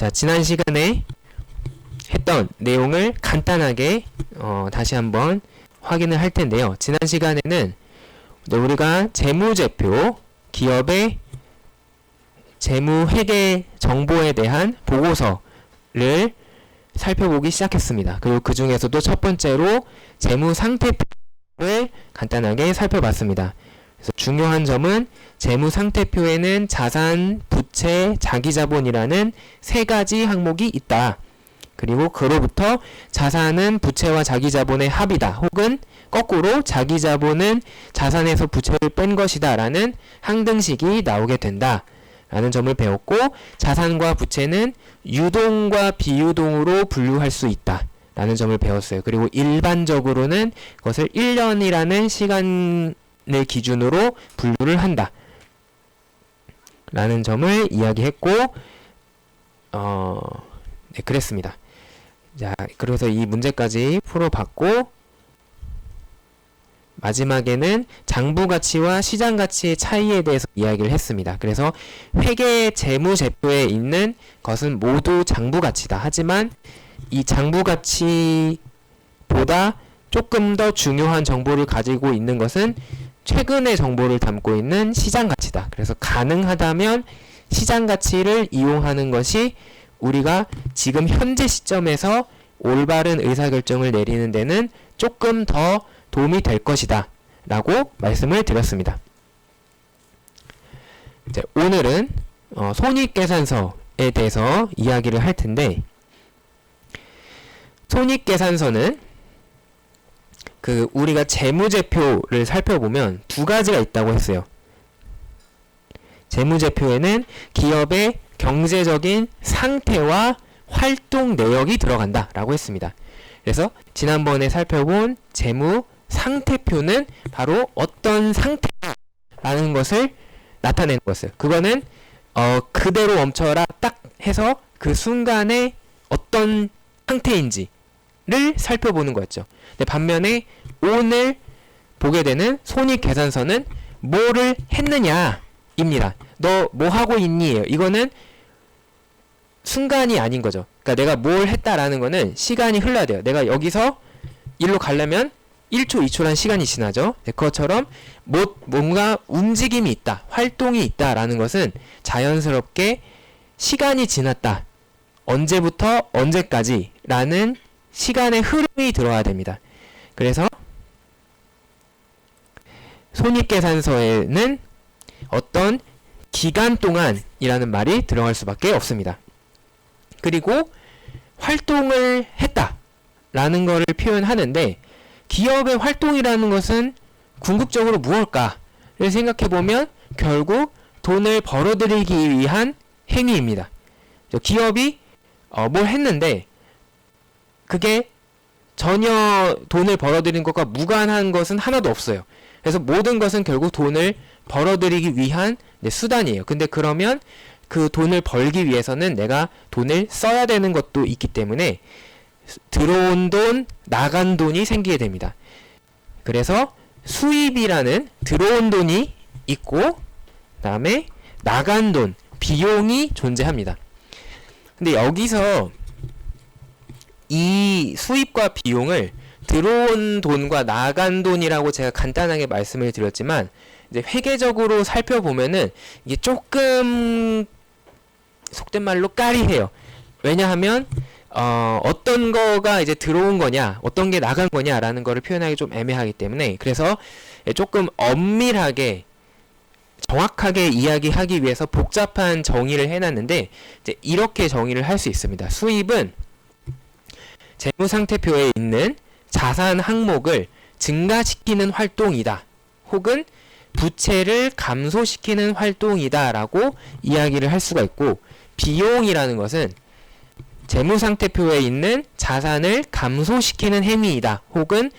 자, 지난 시간에 했던 내용을 간단하게 다시 한번 확인을 할 텐데요. 지난 시간에는 우리가 재무제표, 기업의 재무회계 정보에 대한 보고서를 살펴보기 시작했습니다. 그리고 그 중에서도 첫 번째로 재무상태표를 간단하게 살펴봤습니다. 그래서 중요한 점은 재무상태표에는 자산, 부채, 자기자본이라는 세 가지 항목이 있다. 그리고 그로부터 자산은 부채와 자기자본의 합이다. 혹은 거꾸로 자기자본은 자산에서 부채를 뺀 것이다. 라는 항등식이 나오게 된다. 라는 점을 배웠고, 자산과 부채는 유동과 비유동으로 분류할 수 있다. 라는 점을 배웠어요. 그리고 일반적으로는 그것을 1년이라는 시간을 기준으로 분류를 한다. 라는 점을 이야기했고, 네, 그랬습니다. 자, 그래서 이 문제까지 풀어봤고, 마지막에는 장부가치와 시장가치의 차이에 대해서 이야기를 했습니다. 그래서 회계 재무제표에 있는 것은 모두 장부가치다. 하지만 이 장부가치보다 조금 더 중요한 정보를 가지고 있는 것은 최근의 정보를 담고 있는 시장가치다. 그래서 가능하다면 시장가치를 이용하는 것이 우리가 지금 현재 시점에서 올바른 의사결정을 내리는 데는 조금 더 도움이 될 것이다 라고 말씀을 드렸습니다. 이제 오늘은 손익계산서에 대해서 이야기를 할 텐데, 손익계산서는 우리가 재무제표를 살펴보면 두 가지가 있다고 했어요. 재무제표에는 기업의 경제적인 상태와 활동 내역이 들어간다 라고 했습니다. 그래서 지난번에 살펴본 재무 상태표는 바로 어떤 상태라는 것을 나타내는 것이에요. 그거는 그대로 멈춰라 딱 해서 그 순간에 어떤 상태인지를 살펴보는 거였죠. 근데 반면에 오늘 보게 되는 손익계산서는 뭐를 했느냐입니다. 너 뭐 하고 있니? 이거는 순간이 아닌 거죠. 그러니까 내가 뭘 했다라는 거는 시간이 흘러야 돼요. 내가 여기서 일로 가려면 1초, 2초란 시간이 지나죠. 네, 그것처럼 뭔가 움직임이 있다, 활동이 있다라는 것은 자연스럽게 시간이 지났다. 언제부터 언제까지라는 시간의 흐름이 들어야 됩니다. 그래서 손익계산서에는 어떤 기간 동안이라는 말이 들어갈 수밖에 없습니다. 그리고 활동을 했다라는 것을 표현하는데, 기업의 활동이라는 것은 궁극적으로 무엇일까를 생각해보면 결국 돈을 벌어들이기 위한 행위입니다. 기업이 뭘 했는데 그게 전혀 돈을 벌어들이는 것과 무관한 것은 하나도 없어요. 그래서 모든 것은 결국 돈을 벌어들이기 위한 수단이에요. 근데 그러면 그 돈을 벌기 위해서는 내가 돈을 써야 되는 것도 있기 때문에 들어온 돈, 나간 돈이 생기게 됩니다. 그래서 수입이라는 들어온 돈이 있고, 그다음에 나간 돈, 비용이 존재합니다. 근데 여기서 이 수입과 비용을 들어온 돈과 나간 돈이라고 제가 간단하게 말씀을 드렸지만, 이제 회계적으로 살펴보면은 이게 조금 속된 말로 까리해요. 왜냐하면 어떤 거가 이제 들어온 거냐, 어떤 게 나간 거냐라는 거를 표현하기 좀 애매하기 때문에, 그래서 조금 엄밀하게 정확하게 이야기하기 위해서 복잡한 정의를 해놨는데, 이제 이렇게 정의를 할 수 있습니다. 수입은 재무상태표에 있는 자산 항목을 증가시키는 활동이다. 혹은 부채를 감소시키는 활동이다 라고 이야기를 할 수가 있고, 비용이라는 것은 재무상태표에 있는 자산을 감소시키는 행위이다. 혹은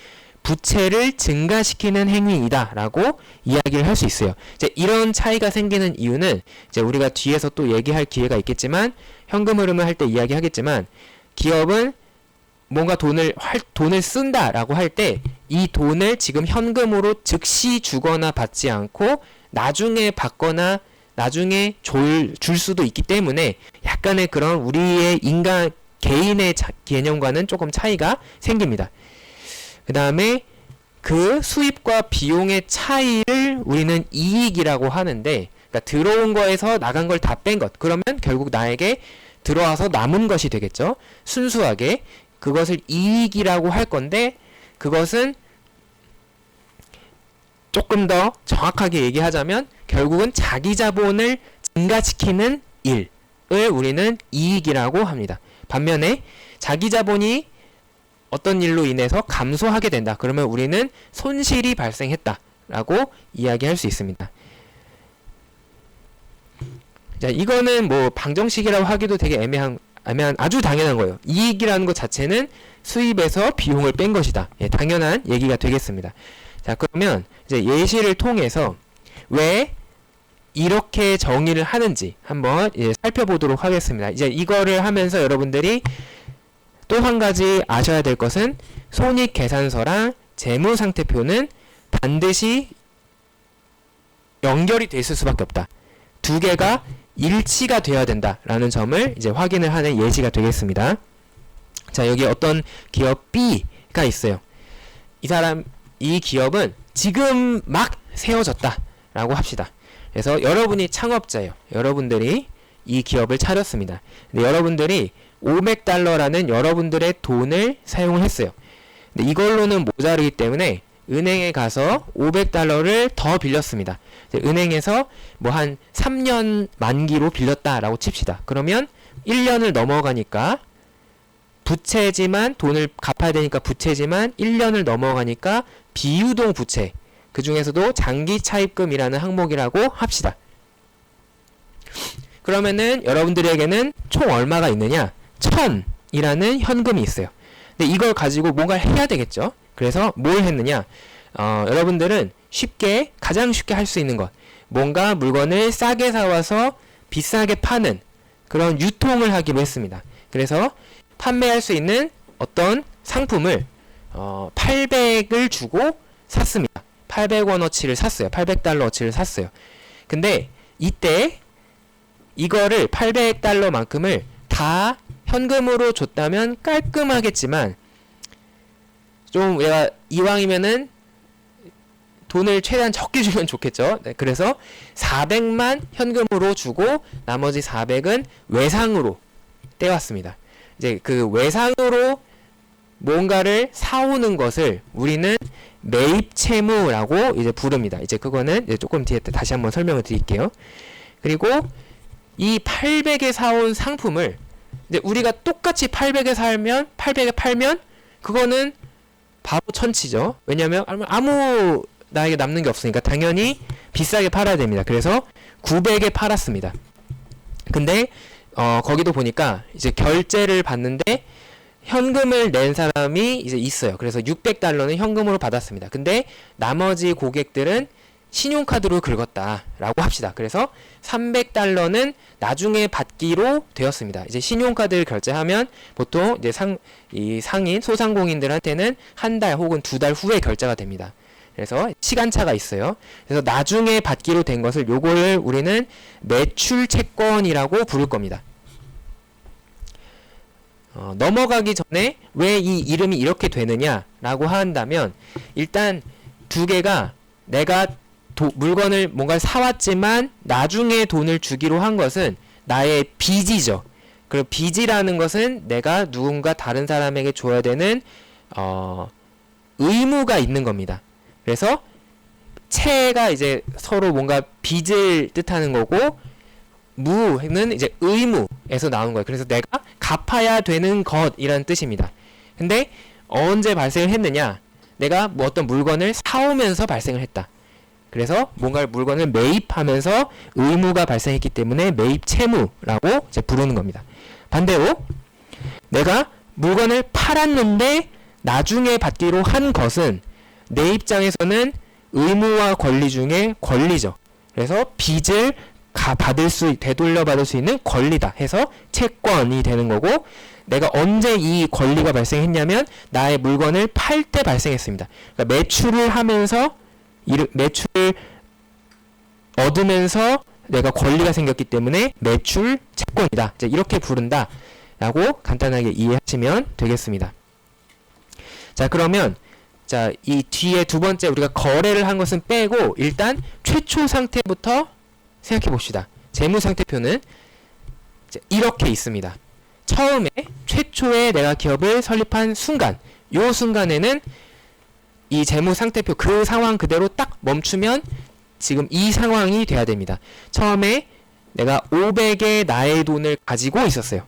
부채를 증가시키는 행위이다 라고 이야기를 할 수 있어요. 이제 이런 차이가 생기는 이유는 이제 우리가 뒤에서 또 얘기할 기회가 있겠지만, 현금 흐름을 할 때 이야기하겠지만, 기업은 뭔가 돈을 쓴다 라고 할 때 이 돈을 지금 현금으로 즉시 주거나 받지 않고 나중에 받거나 나중에 줄 수도 있기 때문에 약간의 그런 우리의 인간 개인의 개념과는 조금 차이가 생깁니다. 그 다음에 그 수입과 비용의 차이를 우리는 이익이라고 하는데, 그러니까 들어온 거에서 나간 걸 다 뺀 것, 그러면 결국 나에게 들어와서 남은 것이 되겠죠. 순수하게 그것을 이익이라고 할 건데, 그것은 조금 더 정확하게 얘기하자면 결국은 자기 자본을 증가시키는 일을 우리는 이익이라고 합니다. 반면에 자기 자본이 어떤 일로 인해서 감소하게 된다, 그러면 우리는 손실이 발생했다라고 이야기할 수 있습니다. 자, 이거는 뭐 방정식이라고 하기도 되게 애매한 아주 당연한 거예요. 이익이라는 것 자체는 수입에서 비용을 뺀 것이다. 예, 당연한 얘기가 되겠습니다. 자, 그러면 이제 예시를 통해서 왜 이렇게 정의를 하는지 한번 살펴보도록 하겠습니다. 이제 이거를 하면서 여러분들이 또 한 가지 아셔야 될 것은 손익계산서랑 재무상태표는 반드시 연결이 돼 있을 수밖에 없다. 두 개가 일치가 되어야 된다라는 점을 이제 확인을 하는 예시가 되겠습니다. 자, 여기 어떤 기업 B가 있어요. 이 기업은 지금 막 세워졌다라고 합시다. 그래서 여러분이 창업자예요. 여러분들이 이 기업을 차렸습니다. 근데 여러분들이 $500라는 여러분들의 돈을 사용을 했어요. 근데 이걸로는 모자르기 때문에 은행에 가서 $500를 더 빌렸습니다. 은행에서 뭐 한 3년 만기로 빌렸다라고 칩시다. 그러면 1년을 넘어가니까 부채지만 돈을 갚아야 되니까 부채지만 1년을 넘어가니까 비유동 부채, 그 중에서도 장기 차입금이라는 항목이라고 합시다. 그러면은 여러분들에게는 총 얼마가 있느냐? 1000이라는 현금이 있어요. 근데 이걸 가지고 뭔가를 해야 되겠죠. 그래서 뭘 했느냐? 여러분들은 가장 쉽게 할 수 있는 것, 뭔가 물건을 싸게 사와서 비싸게 파는 그런 유통을 하기로 했습니다. 그래서 판매할 수 있는 어떤 상품을 800을 주고 샀습니다. 800원어치를 샀어요. $800어치를 샀어요. 근데 이때 이거를 $800만큼을 다 현금으로 줬다면 깔끔하겠지만, 좀 내가 이왕이면은 돈을 최대한 적게 주면 좋겠죠. 네, 그래서 400만 현금으로 주고 나머지 400은 외상으로 떼왔습니다. 이제 그 외상으로 뭔가를 사오는 것을 우리는 매입 채무라고 이제 부릅니다. 이제 그거는 이제 조금 뒤에 다시 한번 설명을 드릴게요. 그리고 이 800에 사온 상품을 이제 우리가 똑같이 800에 팔면 그거는 바보 천치죠. 왜냐면 아무 나에게 남는 게 없으니까 당연히 비싸게 팔아야 됩니다. 그래서 900에 팔았습니다. 근데 거기도 보니까 이제 결제를 받는데 현금을 낸 사람이 이제 있어요. 그래서 $600는 현금으로 받았습니다. 근데 나머지 고객들은 신용카드로 긁었다라고 합시다. 그래서 $300는 나중에 받기로 되었습니다. 이제 신용카드를 결제하면 보통 이제 상인, 소상공인들한테는 한 달 혹은 2달 후에 결제가 됩니다. 그래서 시간차가 있어요. 그래서 나중에 받기로 된 것을 요거를 우리는 매출 채권이라고 부를 겁니다. 넘어가기 전에 왜 이 이름이 이렇게 되느냐라고 한다면, 일단 두 개가 내가 물건을 뭔가를 사왔지만 나중에 돈을 주기로 한 것은 나의 빚이죠. 그리고 빚이라는 것은 내가 누군가 다른 사람에게 줘야 되는 의무가 있는 겁니다. 그래서 채가 이제 서로 뭔가 빚을 뜻하는 거고, 무는 이제 의무에서 나오는 거예요. 그래서 내가 갚아야 되는 것이라는 뜻입니다. 근데 언제 발생을 했느냐? 내가 뭐 어떤 물건을 사오면서 발생을 했다. 그래서 뭔가 물건을 매입하면서 의무가 발생했기 때문에 매입 채무라고 이제 부르는 겁니다. 반대로 내가 물건을 팔았는데 나중에 받기로 한 것은 내 입장에서는 의무와 권리 중에 권리죠. 그래서 빚을 되돌려 받을 수 있는 권리다 해서 채권이 되는 거고, 내가 언제 이 권리가 발생했냐면 나의 물건을 팔 때 발생했습니다. 그러니까 매출을 하면서 매출을 얻으면서 내가 권리가 생겼기 때문에 매출 채권이다. 이제 이렇게 부른다. 라고 간단하게 이해하시면 되겠습니다. 자, 그러면 자, 이 뒤에 두 번째 우리가 거래를 한 것은 빼고 일단 최초 상태부터 생각해 봅시다. 재무상태표는 이렇게 있습니다. 처음에 최초에 내가 기업을 설립한 순간, 요 순간에는 이 재무상태표 그 상황 그대로 딱 멈추면 지금 이 상황이 돼야 됩니다. 처음에 내가 500의 나의 돈을 가지고 있었어요.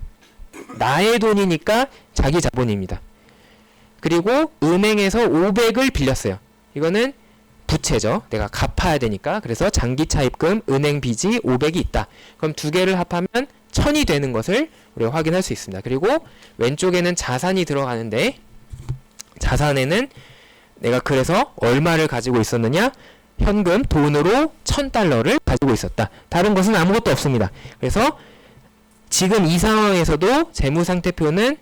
나의 돈이니까 자기 자본입니다. 그리고 은행에서 500을 빌렸어요. 이거는 부채죠. 내가 갚아야 되니까. 그래서 장기 차입금, 은행 빚이 500이 있다. 그럼 두 개를 합하면 1000이 되는 것을 우리가 확인할 수 있습니다. 그리고 왼쪽에는 자산이 들어가는데 자산에는 내가 그래서 얼마를 가지고 있었느냐? 현금, 돈으로 1000달러를 가지고 있었다. 다른 것은 아무것도 없습니다. 그래서 지금 이 상황에서도 재무상태표는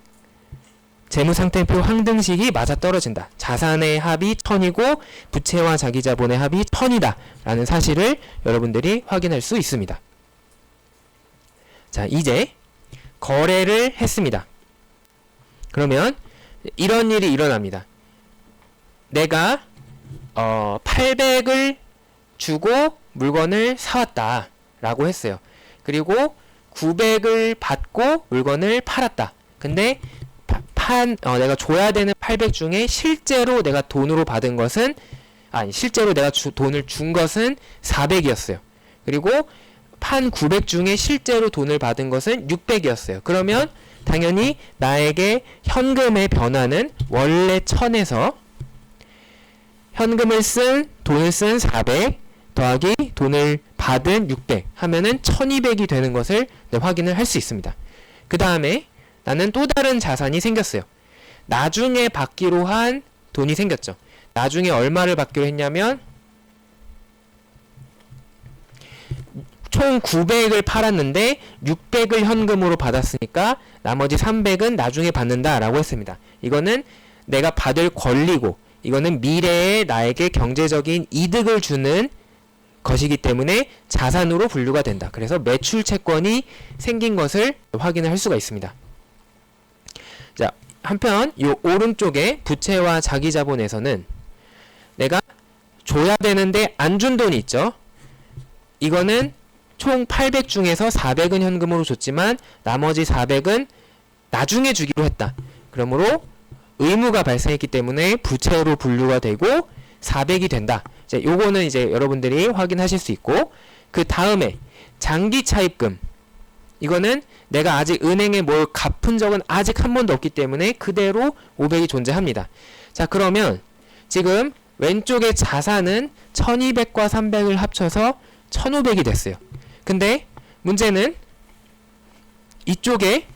재무상태표 항등식이 맞아떨어진다. 자산의 합이 1000이고 부채와 자기자본의 합이 1000이다. 라는 사실을 여러분들이 확인할 수 있습니다. 자, 이제 거래를 했습니다. 그러면 이런 일이 일어납니다. 내가 800을 주고 물건을 사왔다. 라고 했어요. 그리고 900을 받고 물건을 팔았다. 근데 내가 줘야 되는 800 중에 실제로 내가 돈으로 받은 것은 실제로 내가 돈을 준 것은 400이었어요. 그리고 판 900 중에 실제로 돈을 받은 것은 600이었어요. 그러면 당연히 나에게 현금의 변화는 원래 1000에서 현금을 돈을 쓴 400 더하기 돈을 받은 600 하면은 1200이 되는 것을 확인을 할 수 있습니다. 그 다음에 나는 또 다른 자산이 생겼어요. 나중에 받기로 한 돈이 생겼죠. 나중에 얼마를 받기로 했냐면 총 900을 팔았는데 600을 현금으로 받았으니까 나머지 300은 나중에 받는다 라고 했습니다. 이거는 내가 받을 권리고 이거는 미래에 나에게 경제적인 이득을 주는 것이기 때문에 자산으로 분류가 된다. 그래서 매출 채권이 생긴 것을 확인을 할 수가 있습니다. 자, 한편 이 오른쪽에 부채와 자기자본에서는 내가 줘야 되는데 안 준 돈이 있죠. 이거는 총 800 중에서 400은 현금으로 줬지만 나머지 400은 나중에 주기로 했다. 그러므로 의무가 발생했기 때문에 부채로 분류가 되고 400이 된다. 이제 요거는 이제 여러분들이 확인하실 수 있고, 그 다음에 장기 차입금, 이거는 내가 아직 은행에 뭘 갚은 적은 아직 한 번도 없기 때문에 그대로 500이 존재합니다. 자, 그러면 지금 왼쪽의 자산은 1200과 300을 합쳐서 1500이 됐어요. 근데 문제는 이쪽에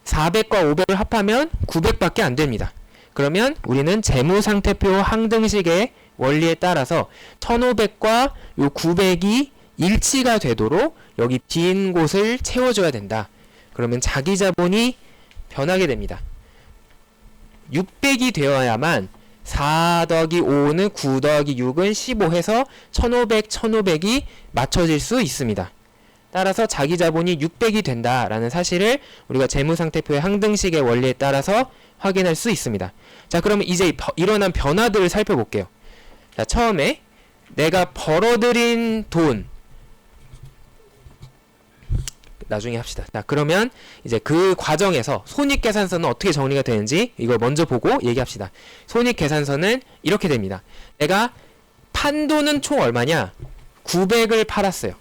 400과 500을 합하면 900밖에 안 됩니다. 그러면 우리는 재무상태표 항등식의 원리에 따라서 1500과 요 900이 일치가 되도록 여기 빈 곳을 채워줘야 된다. 그러면 자기자본이 변하게 됩니다. 600이 되어야만 4 더하기 5는 9 더하기 6은 15 해서 1500, 1500이 맞춰질 수 있습니다. 따라서 자기자본이 600이 된다라는 사실을 우리가 재무상태표의 항등식의 원리에 따라서 확인할 수 있습니다. 자, 그러면 이제 일어난 변화들을 살펴볼게요. 자, 처음에 내가 벌어들인 돈, 나중에 합시다. 자, 그러면 이제 그 과정에서 손익계산서는 어떻게 정리가 되는지 이걸 먼저 보고 얘기합시다. 손익계산서는 이렇게 됩니다. 내가 판 돈은 총 얼마냐? 900을 팔았어요.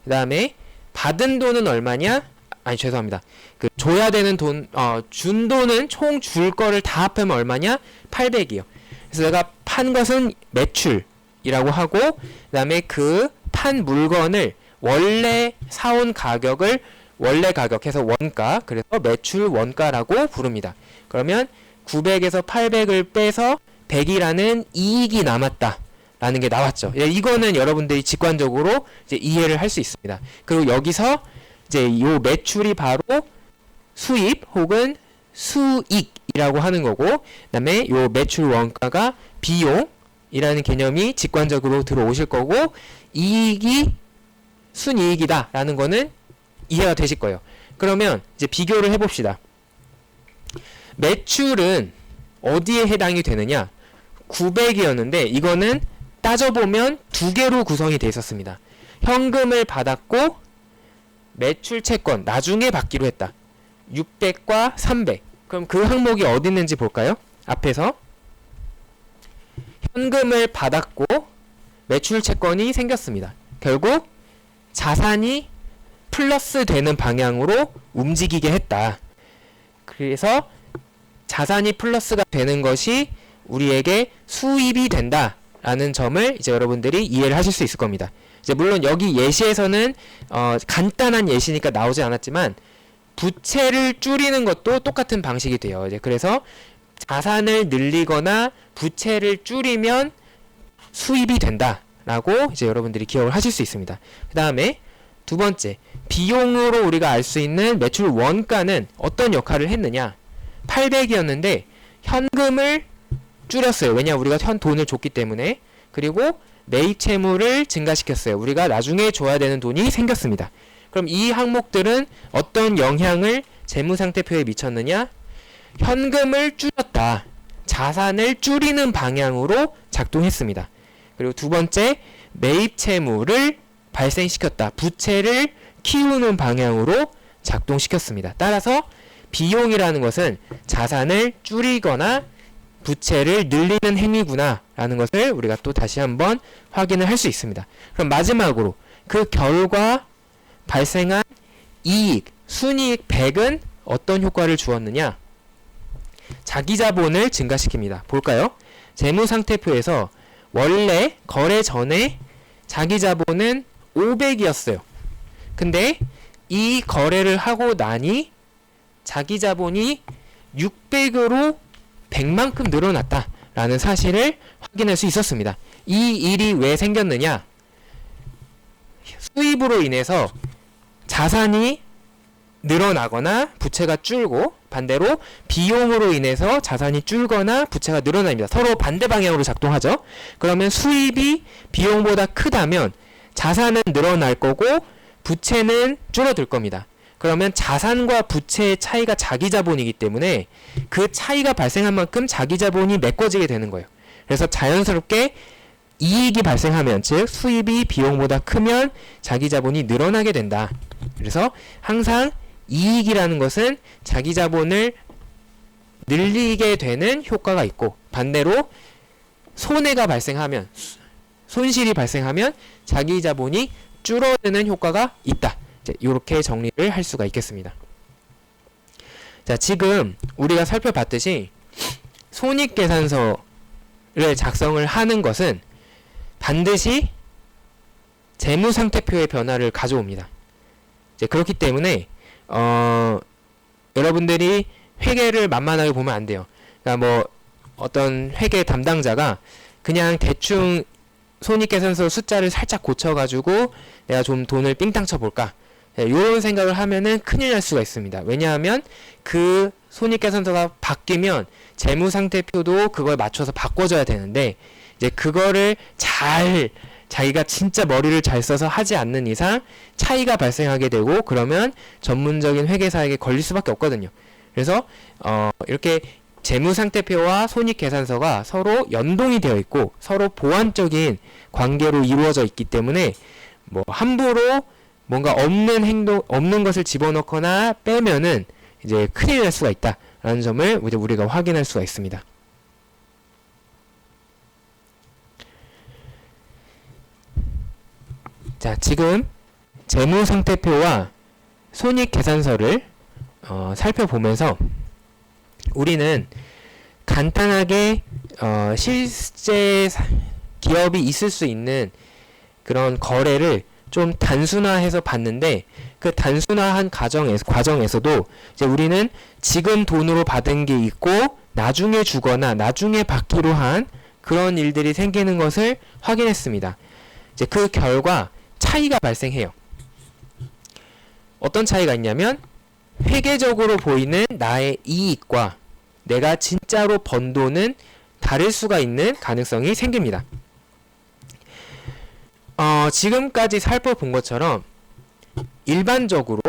그 다음에 받은 돈은 얼마냐? 아니, 죄송합니다. 그 줘야 되는 돈, 준 돈은 총 줄 거를 다 합하면 얼마냐? 800이요. 그래서 내가 판 것은 매출이라고 하고, 그 다음에 그 판 물건을 원래 사온 가격을 원래 가격해서 원가, 그래서 매출 원가라고 부릅니다. 그러면 900에서 800을 빼서 100이라는 이익이 남았다 라는 게 나왔죠. 이거는 여러분들이 직관적으로 이제 이해를 할 수 있습니다. 그리고 여기서 이제 요 매출이 바로 수입 혹은 수익이라고 하는 거고, 그 다음에 요 매출 원가가 비용, 이라는 개념이 직관적으로 들어오실 거고, 이익이 순이익이다 라는 거는 이해가 되실 거예요. 그러면 이제 비교를 해봅시다. 매출은 어디에 해당이 되느냐? 900이었는데 이거는 따져보면 두 개로 구성이 되어 있었습니다. 현금을 받았고 매출 채권 나중에 받기로 했다. 600과 300. 그럼 그 항목이 어디 있는지 볼까요? 앞에서 현금을 받았고 매출 채권이 생겼습니다. 결국 자산이 플러스 되는 방향으로 움직이게 했다. 그래서 자산이 플러스가 되는 것이 우리에게 수입이 된다 라는 점을 이제 여러분들이 이해를 하실 수 있을 겁니다. 이제 물론 여기 예시에서는 간단한 예시니까 나오지 않았지만 부채를 줄이는 것도 똑같은 방식이 돼요. 이제 그래서 자산을 늘리거나 부채를 줄이면 수입이 된다 라고 이제 여러분들이 기억을 하실 수 있습니다. 그 다음에 두 번째, 비용으로 우리가 알 수 있는 매출 원가는 어떤 역할을 했느냐? 800이었는데 현금을 줄였어요. 왜냐? 우리가 돈을 줬기 때문에. 그리고 매입 채무를 증가시켰어요. 우리가 나중에 줘야 되는 돈이 생겼습니다. 그럼 이 항목들은 어떤 영향을 재무상태표에 미쳤느냐? 현금을 줄였다. 자산을 줄이는 방향으로 작동했습니다. 그리고 두 번째, 매입 채무를 발생시켰다. 부채를 키우는 방향으로 작동시켰습니다. 따라서 비용이라는 것은 자산을 줄이거나 부채를 늘리는 행위구나 라는 것을 우리가 또 다시 한번 확인을 할 수 있습니다. 그럼 마지막으로 그 결과 발생한 이익, 순이익 100은 어떤 효과를 주었느냐? 자기자본을 증가시킵니다. 볼까요? 재무상태표에서 원래 거래 전에 자기자본은 500이었어요. 근데 이 거래를 하고 나니 자기자본이 600으로 100만큼 늘어났다 라는 사실을 확인할 수 있었습니다. 이 일이 왜 생겼느냐? 수입으로 인해서 자산이 늘어나거나 부채가 줄고, 반대로 비용으로 인해서 자산이 줄거나 부채가 늘어납니다. 서로 반대 방향으로 작동하죠. 그러면 수입이 비용보다 크다면 자산은 늘어날 거고 부채는 줄어들 겁니다. 그러면 자산과 부채의 차이가 자기자본이기 때문에 그 차이가 발생한 만큼 자기자본이 메꿔지게 되는 거예요. 그래서 자연스럽게 이익이 발생하면, 즉 수입이 비용보다 크면 자기자본이 늘어나게 된다. 그래서 항상 이익이라는 것은 자기자본을 늘리게 되는 효과가 있고, 반대로 손해가 발생하면, 손실이 발생하면 자기자본이 줄어드는 효과가 있다. 이렇게 정리를 할 수가 있겠습니다. 자, 지금 우리가 살펴봤듯이 손익계산서를 작성을 하는 것은 반드시 재무상태표의 변화를 가져옵니다. 이제 그렇기 때문에 여러분들이 회계를 만만하게 보면 안 돼요. 그러니까 뭐 어떤 회계 담당자가 그냥 대충 손익계산서 숫자를 살짝 고쳐가지고 내가 좀 돈을 삥땅 쳐볼까, 이런 생각을 하면은 큰일 날 수가 있습니다. 왜냐하면 그 손익계산서가 바뀌면 재무상태표도 그걸 맞춰서 바꿔줘야 되는데, 이제 그거를 잘 자기가 진짜 머리를 잘 써서 하지 않는 이상 차이가 발생하게 되고, 그러면 전문적인 회계사에게 걸릴 수밖에 없거든요. 그래서 이렇게 재무상태표와 손익계산서가 서로 연동이 되어 있고 서로 보완적인 관계로 이루어져 있기 때문에 뭐 함부로 뭔가 없는 것을 집어넣거나 빼면은 이제 큰일 날 수가 있다라는 점을 이제 우리가 확인할 수가 있습니다. 자, 지금 재무상태표와 손익계산서를 살펴보면서 우리는 간단하게 실제 기업이 있을 수 있는 그런 거래를 좀 단순화해서 봤는데, 그 단순화한 과정에서도 이제 우리는 지금 돈으로 받은 게 있고 나중에 주거나 나중에 받기로 한 그런 일들이 생기는 것을 확인했습니다. 이제 그 결과 차이가 발생해요. 어떤 차이가 있냐면, 회계적으로 보이는 나의 이익과 내가 진짜로 번 돈은 다를 수가 있는 가능성이 생깁니다. 지금까지 살펴본 것처럼 일반적으로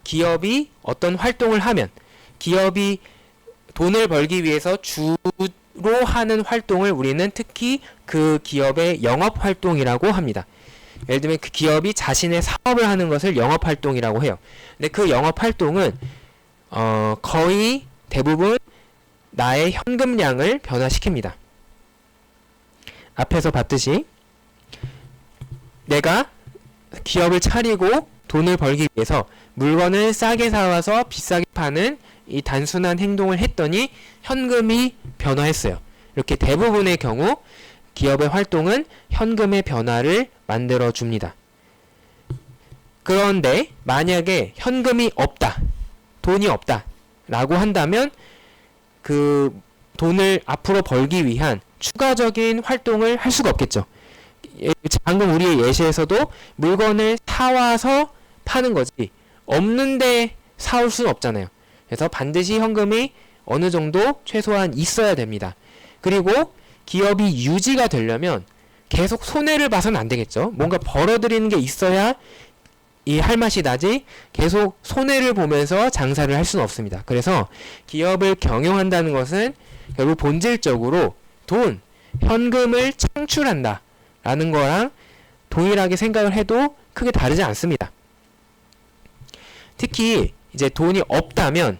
기업이 어떤 활동을 하면 기업이 돈을 벌기 위해서 주로 하는 활동을 우리는 특히 그 기업의 영업활동이라고 합니다. 예를 들면 그 기업이 자신의 사업을 하는 것을 영업활동이라고 해요. 근데 그 영업활동은 거의 대부분 나의 현금량을 변화시킵니다. 앞에서 봤듯이 내가 기업을 차리고 돈을 벌기 위해서 물건을 싸게 사와서 비싸게 파는 이 단순한 행동을 했더니 현금이 변화했어요. 이렇게 대부분의 경우 기업의 활동은 현금의 변화를 만들어 줍니다. 그런데 만약에 현금이 없다, 돈이 없다 라고 한다면 그 돈을 앞으로 벌기 위한 추가적인 활동을 할 수가 없겠죠. 방금 우리의 예시에서도 물건을 사와서 파는 거지 없는데 사올 수는 없잖아요. 그래서 반드시 현금이 어느 정도 최소한 있어야 됩니다. 그리고 기업이 유지가 되려면 계속 손해를 봐서는 안 되겠죠. 뭔가 벌어들이는 게 있어야 이 할 맛이 나지 계속 손해를 보면서 장사를 할 수는 없습니다. 그래서 기업을 경영한다는 것은 결국 본질적으로 돈, 현금을 창출한다 라는 거랑 동일하게 생각을 해도 크게 다르지 않습니다. 특히 이제 돈이 없다면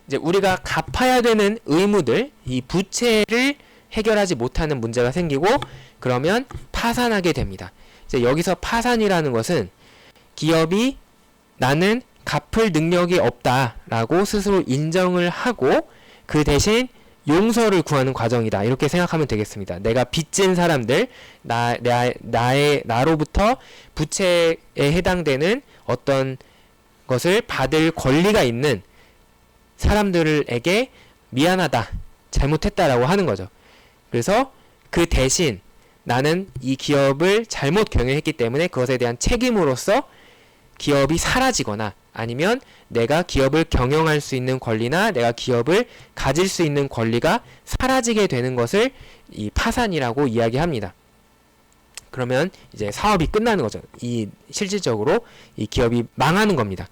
이제 우리가 갚아야 되는 의무들, 이 부채를 해결하지 못하는 문제가 생기고 그러면 파산하게 됩니다. 이제 여기서 파산이라는 것은 기업이 나는 갚을 능력이 없다라고 스스로 인정을 하고 그 대신 용서를 구하는 과정이다. 이렇게 생각하면 되겠습니다. 내가 빚진 사람들, 나로부터 부채에 해당되는 어떤 것을 받을 권리가 있는 사람들에게 미안하다, 잘못했다라고 하는 거죠. 그래서 그 대신 나는 이 기업을 잘못 경영했기 때문에 그것에 대한 책임으로서 기업이 사라지거나 아니면 내가 기업을 경영할 수 있는 권리나 내가 기업을 가질 수 있는 권리가 사라지게 되는 것을 이 파산이라고 이야기합니다. 그러면 이제 사업이 끝나는 거죠. 실질적으로 이 기업이 망하는 겁니다.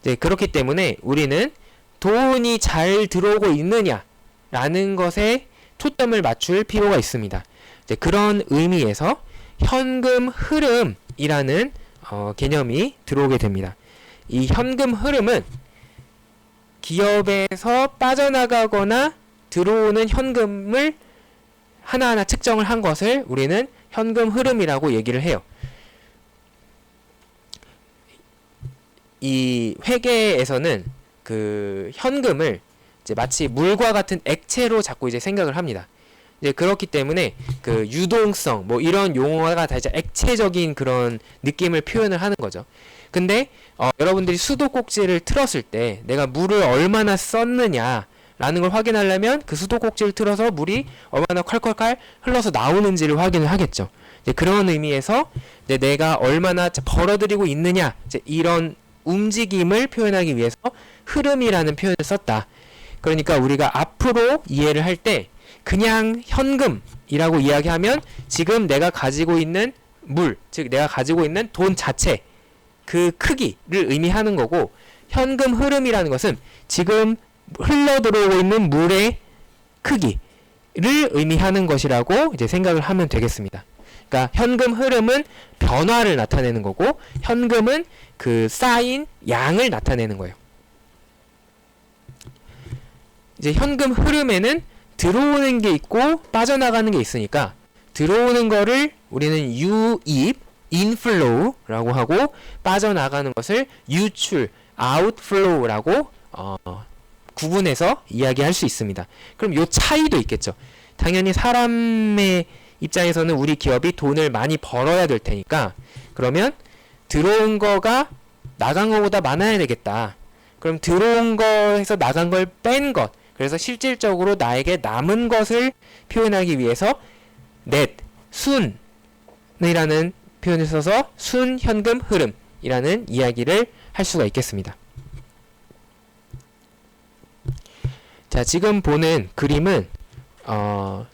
이제 그렇기 때문에 우리는 돈이 잘 들어오고 있느냐라는 것에 초점을 맞출 필요가 있습니다. 이제 그런 의미에서 현금 흐름이라는 개념이 들어오게 됩니다. 이 현금 흐름은 기업에서 빠져나가거나 들어오는 현금을 하나하나 측정을 한 것을 우리는 현금 흐름이라고 얘기를 해요. 이 회계에서는 그 현금을 이제 마치 물과 같은 액체로 자꾸 이제 생각을 합니다. 이제 그렇기 때문에 그 유동성 뭐 이런 용어가 다 이제 액체적인 그런 느낌을 표현을 하는 거죠. 근데 여러분들이 수도꼭지를 틀었을 때 내가 물을 얼마나 썼느냐라는 걸 확인하려면 그 수도꼭지를 틀어서 물이 얼마나 콸콸콸 흘러서 나오는지를 확인을 하겠죠. 이제 그런 의미에서 이제 내가 얼마나 벌어들이고 있느냐 이제 이런 움직임을 표현하기 위해서 흐름이라는 표현을 썼다. 그러니까 우리가 앞으로 이해를 할 때 그냥 현금이라고 이야기하면 지금 내가 가지고 있는 물, 즉 내가 가지고 있는 돈 자체 그 크기를 의미하는 거고 현금 흐름이라는 것은 지금 흘러들어오고 있는 물의 크기를 의미하는 것이라고 이제 생각을 하면 되겠습니다. 그러니까 현금 흐름은 변화를 나타내는 거고 현금은 그 쌓인 양을 나타내는 거예요. 이제 현금 흐름에는 들어오는 게 있고 빠져나가는 게 있으니까 들어오는 거를 우리는 유입, 인플로우라고 하고 빠져나가는 것을 유출, 아웃플로우라고 구분해서 이야기할 수 있습니다. 그럼 요 차이도 있겠죠. 당연히 사람의 입장에서는 우리 기업이 돈을 많이 벌어야 될 테니까 그러면 들어온 거가 나간 거보다 많아야 되겠다. 그럼 들어온 거에서 나간 걸 뺀 것, 그래서 실질적으로 나에게 남은 것을 표현하기 위해서 net, 순이라는 표현을 써서 순현금 흐름이라는 이야기를 할 수가 있겠습니다. 자, 지금 보는 그림은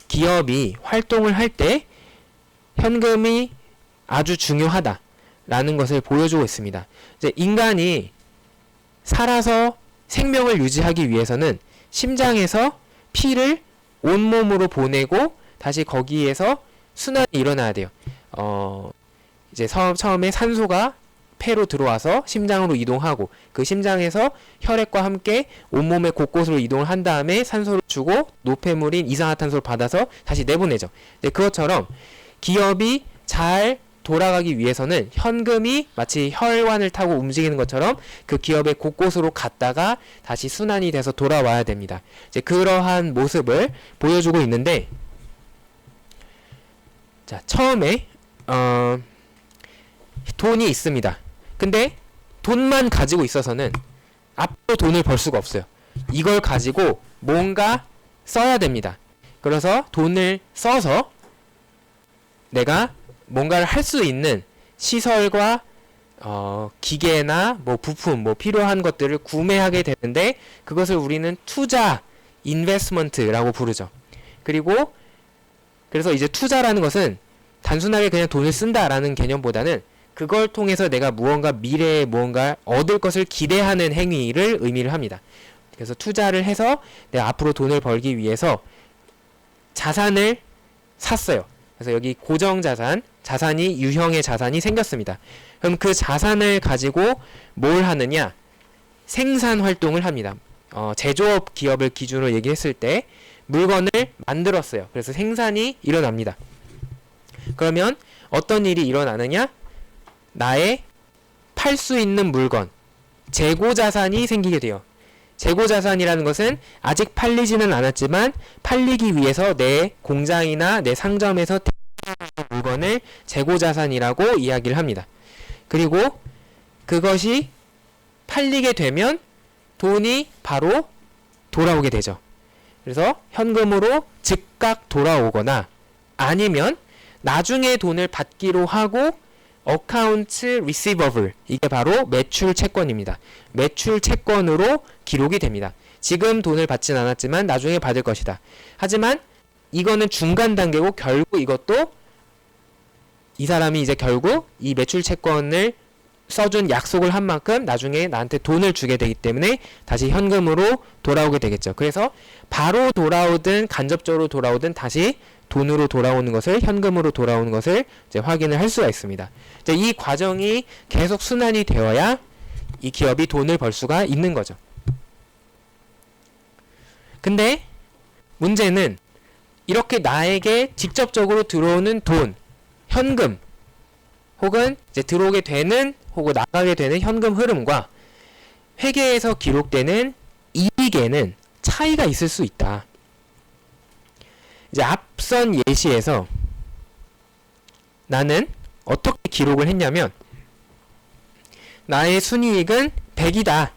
기업이 활동을 할 때 현금이 아주 중요하다라는 것을 보여주고 있습니다. 이제 인간이 살아서 생명을 유지하기 위해서는 심장에서 피를 온몸으로 보내고 다시 거기에서 순환이 일어나야 돼요. 이제 처음에 산소가 폐로 들어와서 심장으로 이동하고 그 심장에서 혈액과 함께 온몸의 곳곳으로 이동을 한 다음에 산소를 주고 노폐물인 이산화탄소를 받아서 다시 내보내죠. 네, 그것처럼 기업이 잘 돌아가기 위해서는 현금이 마치 혈관을 타고 움직이는 것처럼 그 기업의 곳곳으로 갔다가 다시 순환이 돼서 돌아와야 됩니다. 이제 그러한 모습을 보여주고 있는데, 자, 처음에 돈이 있습니다. 근데 돈만 가지고 있어서는 앞으로 돈을 벌 수가 없어요. 이걸 가지고 뭔가 써야 됩니다. 그래서 돈을 써서 내가 뭔가를 할 수 있는 시설과 기계나 뭐 부품, 뭐 필요한 것들을 구매하게 되는데 그것을 우리는 투자, 인베스트먼트라고 부르죠. 그리고 그래서 이제 투자라는 것은 단순하게 그냥 돈을 쓴다라는 개념보다는 그걸 통해서 내가 무언가 미래에 무언가 얻을 것을 기대하는 행위를 의미를 합니다. 그래서 투자를 해서 내가 앞으로 돈을 벌기 위해서 자산을 샀어요. 그래서 여기 고정자산, 자산이 유형의 자산이 생겼습니다. 그럼 그 자산을 가지고 뭘 하느냐? 생산 활동을 합니다. 제조업 기업을 기준으로 얘기했을 때 물건을 만들었어요. 그래서 생산이 일어납니다. 그러면 어떤 일이 일어나느냐? 나의 팔 수 있는 물건, 재고자산이 생기게 돼요. 재고자산이라는 것은 아직 팔리지는 않았지만 팔리기 위해서 내 공장이나 내 상점에서 물건을 재고자산이라고 이야기를 합니다. 그리고 그것이 팔리게 되면 돈이 바로 돌아오게 되죠. 그래서 현금으로 즉각 돌아오거나 아니면 나중에 돈을 받기로 하고 어카운트 리시버블, 이게 바로 매출 채권입니다. 매출 채권으로 기록이 됩니다. 지금 돈을 받진 않았지만 나중에 받을 것이다. 하지만 이거는 중간 단계고 결국 이것도 이 사람이 이제 결국 이 매출 채권을 써준 약속을 한 만큼 나중에 나한테 돈을 주게 되기 때문에 다시 현금으로 돌아오게 되겠죠. 그래서 바로 돌아오든 간접적으로 돌아오든 다시 돈으로 돌아오는 것을, 현금으로 돌아오는 것을 이제 확인을 할 수가 있습니다. 이제 이 과정이 계속 순환이 되어야 이 기업이 돈을 벌 수가 있는 거죠. 근데 문제는 이렇게 나에게 직접적으로 들어오는 돈, 현금, 혹은 이제 들어오게 되는 혹은 나가게 되는 현금 흐름과 회계에서 기록되는 이익에는 차이가 있을 수 있다. 이제 앞선 예시에서 나는 어떻게 기록을 했냐면 나의 순이익은 100이다.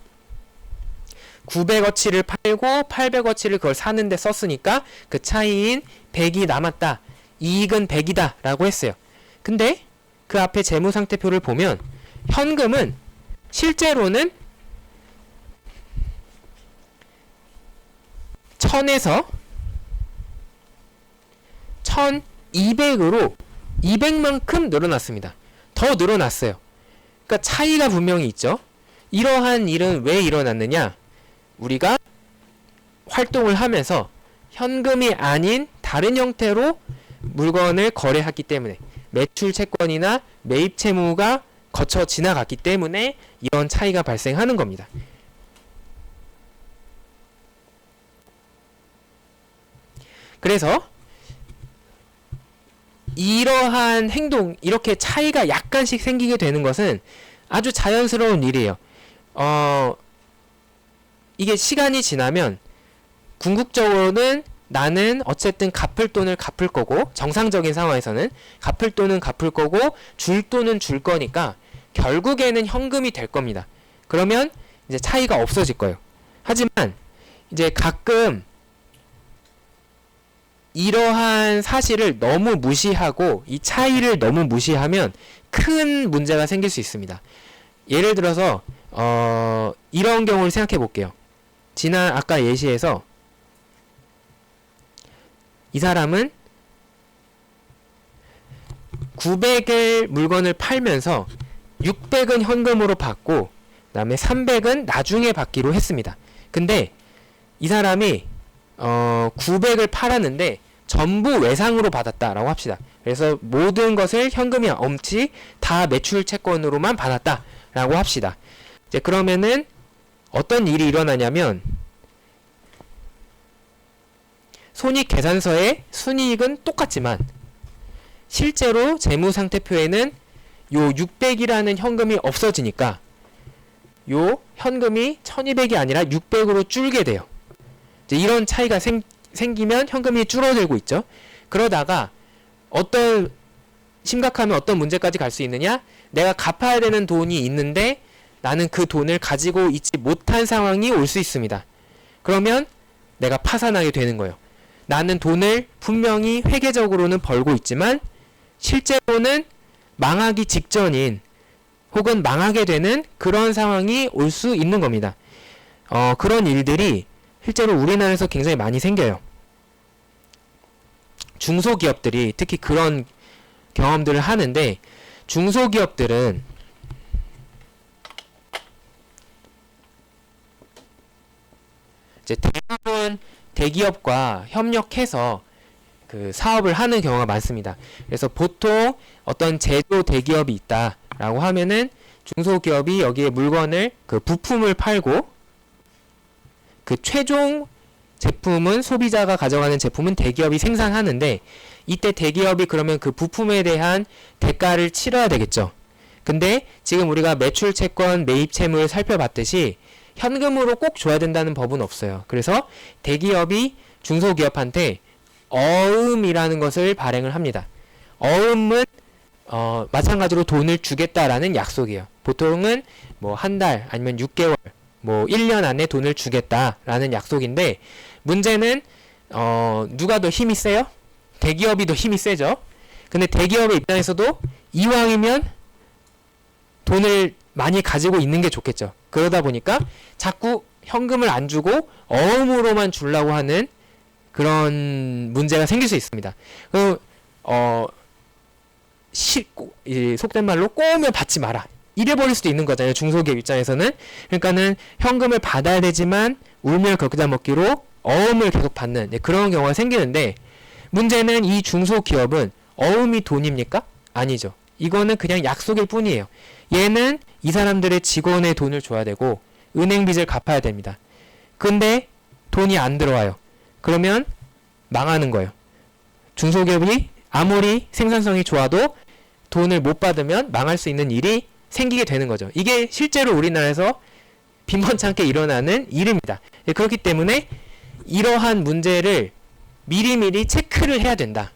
900어치를 팔고 800어치를 그걸 사는데 썼으니까 그 차이인 100이 남았다. 이익은 100이다 라고 했어요. 근데 그 앞에 재무상태표를 보면 현금은 실제로는 1000에서 1200으로 200만큼 늘어났습니다. 더 늘어났어요. 그러니까 차이가 분명히 있죠. 이러한 일은 왜 일어났느냐? 우리가 활동을 하면서 현금이 아닌 다른 형태로 물건을 거래했기 때문에, 매출 채권이나 매입 채무가 거쳐 지나갔기 때문에 이런 차이가 발생하는 겁니다. 그래서 이러한 행동, 이렇게 차이가 약간씩 생기게 되는 것은 아주 자연스러운 일이에요. 이게 시간이 지나면 궁극적으로는 나는 어쨌든 갚을 돈을 갚을 거고, 정상적인 상황에서는 갚을 돈은 갚을 거고 줄 돈은 줄 거니까 결국에는 현금이 될 겁니다. 그러면 이제 차이가 없어질 거예요. 하지만 이제 가끔 이러한 사실을 너무 무시하고 이 차이를 너무 무시하면 큰 문제가 생길 수 있습니다. 예를 들어서 이런 경우를 생각해 볼게요. 아까 예시에서 이 사람은 900의 물건을 팔면서 600은 현금으로 받고 그 다음에 300은 나중에 받기로 했습니다. 근데 이 사람이 900을 팔았는데 전부 외상으로 받았다라고 합시다. 그래서 모든 것을 현금이 없이 다 매출 채권으로만 받았다라고 합시다. 이제 그러면은 어떤 일이 일어나냐면 손익계산서의 순이익은 똑같지만 실제로 재무상태표에는 요 600이라는 현금이 없어지니까 요 현금이 1200이 아니라 600으로 줄게 돼요. 이제 이런 차이가 생기면 현금이 줄어들고 있죠. 그러다가 심각하면 어떤 문제까지 갈 수 있느냐? 내가 갚아야 되는 돈이 있는데 나는 그 돈을 가지고 있지 못한 상황이 올 수 있습니다. 그러면 내가 파산하게 되는 거예요. 나는 돈을 분명히 회계적으로는 벌고 있지만 실제로는 망하기 직전인 혹은 망하게 되는 그런 상황이 올 수 있는 겁니다. 그런 일들이 실제로 우리나라에서 굉장히 많이 생겨요. 중소기업들이 특히 그런 경험들을 하는데 중소기업들은 이제 대부분 대기업과 협력해서 그 사업을 하는 경우가 많습니다. 그래서 보통 어떤 제조 대기업이 있다라고 하면은 중소기업이 여기에 물건을 그 부품을 팔고 그 최종 제품은 소비자가 가져가는 제품은 대기업이 생산하는데 이때 대기업이 그러면 그 부품에 대한 대가를 치러야 되겠죠. 근데 지금 우리가 매출 채권, 매입 채무를 살펴봤듯이 현금으로 꼭 줘야 된다는 법은 없어요. 그래서 대기업이 중소기업한테 어음이라는 것을 발행을 합니다. 어음은 마찬가지로 돈을 주겠다라는 약속이에요. 보통은 뭐 한 달 아니면 6개월 뭐 1년 안에 돈을 주겠다라는 약속인데 문제는 누가 더 힘이 세요? 대기업이 더 힘이 세죠. 근데 대기업의 입장에서도 이왕이면 돈을 많이 가지고 있는 게 좋겠죠. 그러다 보니까 자꾸 현금을 안 주고 어음으로만 주려고 하는 그런 문제가 생길 수 있습니다. 속된 말로 꼬우면 받지 마라. 이래 버릴 수도 있는 거잖아요. 중소기업 입장에서는. 그러니까는 현금을 받아야 되지만 울며 겨자 먹기로 어음을 계속 받는 그런 경우가 생기는데 문제는 이 중소기업은 어음이 돈입니까? 아니죠. 이거는 그냥 약속일 뿐이에요. 얘는 이 사람들의 직원의 돈을 줘야 되고 은행 빚을 갚아야 됩니다. 근데 돈이 안 들어와요. 그러면 망하는 거예요. 중소기업이 아무리 생산성이 좋아도 돈을 못 받으면 망할 수 있는 일이 생기게 되는 거죠. 이게 실제로 우리나라에서 빈번찮게 일어나는 일입니다. 그렇기 때문에 이러한 문제를 미리미리 체크를 해야 된다.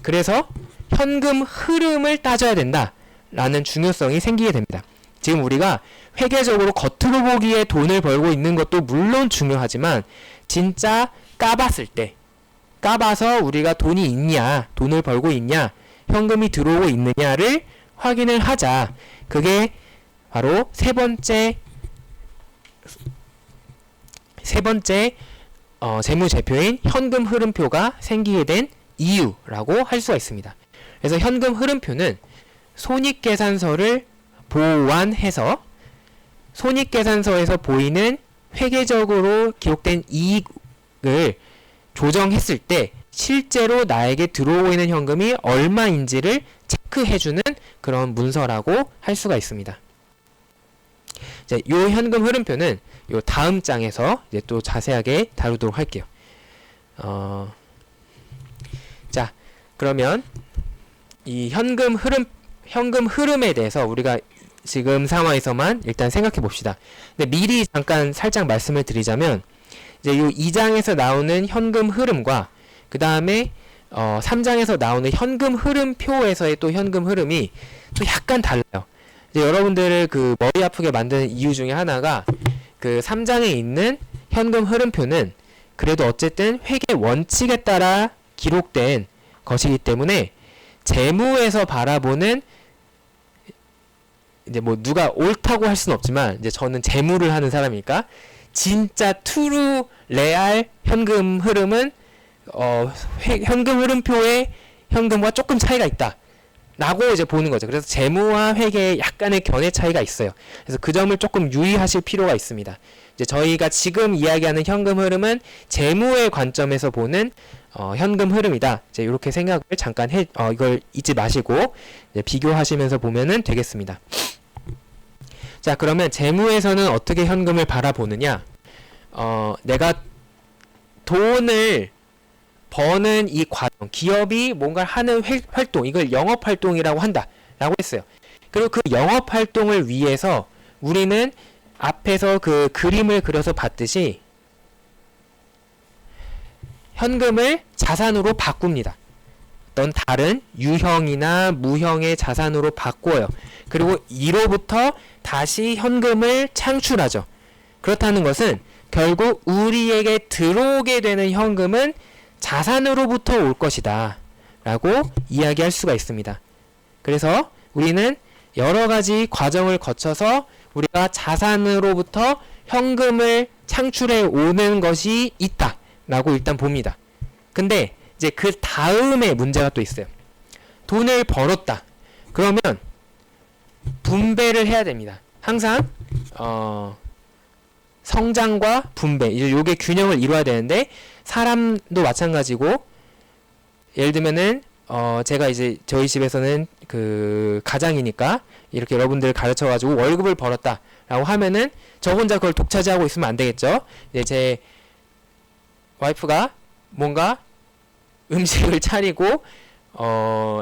그래서 현금 흐름을 따져야 된다. 라는 중요성이 생기게 됩니다. 지금 우리가 회계적으로 겉으로 보기에 돈을 벌고 있는 것도 물론 중요하지만 진짜 까봤을 때 까봐서 우리가 돈이 있냐, 돈을 벌고 있냐, 현금이 들어오고 있느냐를 확인을 하자. 그게 바로 세 번째 재무제표인 현금 흐름표가 생기게 된 이유라고 할 수가 있습니다. 그래서 현금 흐름표는 손익계산서를 보완해서 손익계산서에서 보이는 회계적으로 기록된 이익을 조정했을 때 실제로 나에게 들어오고 있는 현금이 얼마인지를 체크해주는 그런 문서라고 할 수가 있습니다. 자, 요 현금 흐름표는 요 다음 장에서 이제 또 자세하게 다루도록 할게요. 자, 그러면 이 현금 흐름에 대해서 우리가 지금 상황에서만 일단 생각해 봅시다. 근데 미리 잠깐 살짝 말씀을 드리자면 이제 요 2장에서 나오는 현금 흐름과 그 다음에 3장에서 나오는 현금 흐름표에서의 또 현금 흐름이 또 약간 달라요. 이제 여러분들을 그 머리 아프게 만드는 이유 중에 하나가 그 3장에 있는 현금 흐름표는 그래도 어쨌든 회계 원칙에 따라 기록된 것이기 때문에 재무에서 바라보는 이제 뭐 누가 옳다고 할 수는 없지만 이제 저는 재무를 하는 사람이니까 진짜 트루 레알 현금 흐름은 현금 흐름표에 현금과 조금 차이가 있다 라고 이제 보는 거죠. 그래서 재무와 회계에 약간의 견해 차이가 있어요. 그래서 그 점을 조금 유의하실 필요가 있습니다. 이제 저희가 지금 이야기하는 현금 흐름은 재무의 관점에서 보는 현금 흐름이다. 이제 이렇게 생각을 잠깐 이걸 잊지 마시고 이제 비교하시면서 보면은 되겠습니다. 자, 그러면 재무에서는 어떻게 현금을 바라보느냐? 내가 돈을 버는 이 과정, 기업이 뭔가 하는 활동, 이걸 영업활동이라고 한다 라고 했어요. 그리고 그 영업활동을 위해서 우리는 앞에서 그 그림을 그려서 봤듯이 현금을 자산으로 바꿉니다. 어떤 다른 유형이나 무형의 자산으로 바꿔요. 그리고 이로부터 다시 현금을 창출하죠. 그렇다는 것은 결국 우리에게 들어오게 되는 현금은 자산으로부터 올 것이다 라고 이야기할 수가 있습니다. 그래서 우리는 여러 가지 과정을 거쳐서 우리가 자산으로부터 현금을 창출해 오는 것이 있다 라고 일단 봅니다. 근데 이제 그 다음에 문제가 또 있어요. 돈을 벌었다. 그러면 분배를 해야 됩니다. 항상 성장과 분배, 이제 요게 균형을 이루어야 되는데 사람도 마찬가지고 예를 들면은 제가 이제 저희 집에서는 그 가장이니까 이렇게 여러분들을 가르쳐 가지고 월급을 벌었다라고 하면은 저 혼자 그걸 독차지하고 있으면 안 되겠죠. 이제 제 와이프가 뭔가 음식을 차리고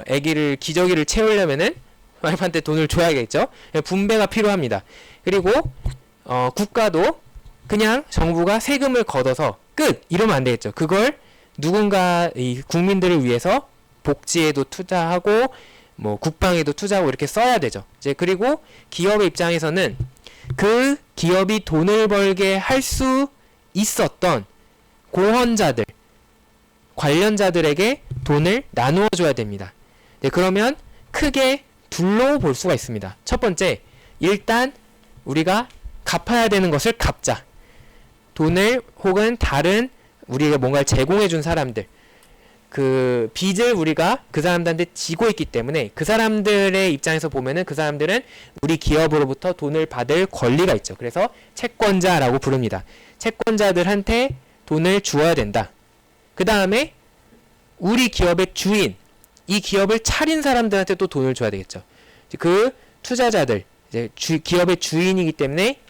아기를 기저귀를 채우려면은 와이프한테 돈을 줘야겠죠. 분배가 필요합니다. 그리고 국가도 그냥 정부가 세금을 걷어서 끝! 이러면 안 되겠죠. 그걸 누군가 이 국민들을 위해서 복지에도 투자하고 뭐 국방에도 투자하고 이렇게 써야 되죠. 이제 그리고 기업의 입장에서는 그 기업이 돈을 벌게 할 수 있었던 고언자들, 관련자들에게 돈을 나누어 줘야 됩니다. 네, 그러면 크게 둘로 볼 수가 있습니다. 첫 번째, 일단 우리가 갚아야 되는 것을 갚자. 돈을 혹은 다른 우리가 뭔가를 제공해 준 사람들, 그 빚을 우리가 그 사람들한테 지고 있기 때문에 그 사람들의 입장에서 보면은 그 사람들은 우리 기업으로부터 돈을 받을 권리가 있죠. 그래서 채권자라고 부릅니다. 채권자들한테 돈을 주어야 된다. 그 다음에 우리 기업의 주인, 이 기업을 차린 사람들한테 또 돈을 줘야 되겠죠. 그 투자자들, 이제 기업의 주인이기 때문에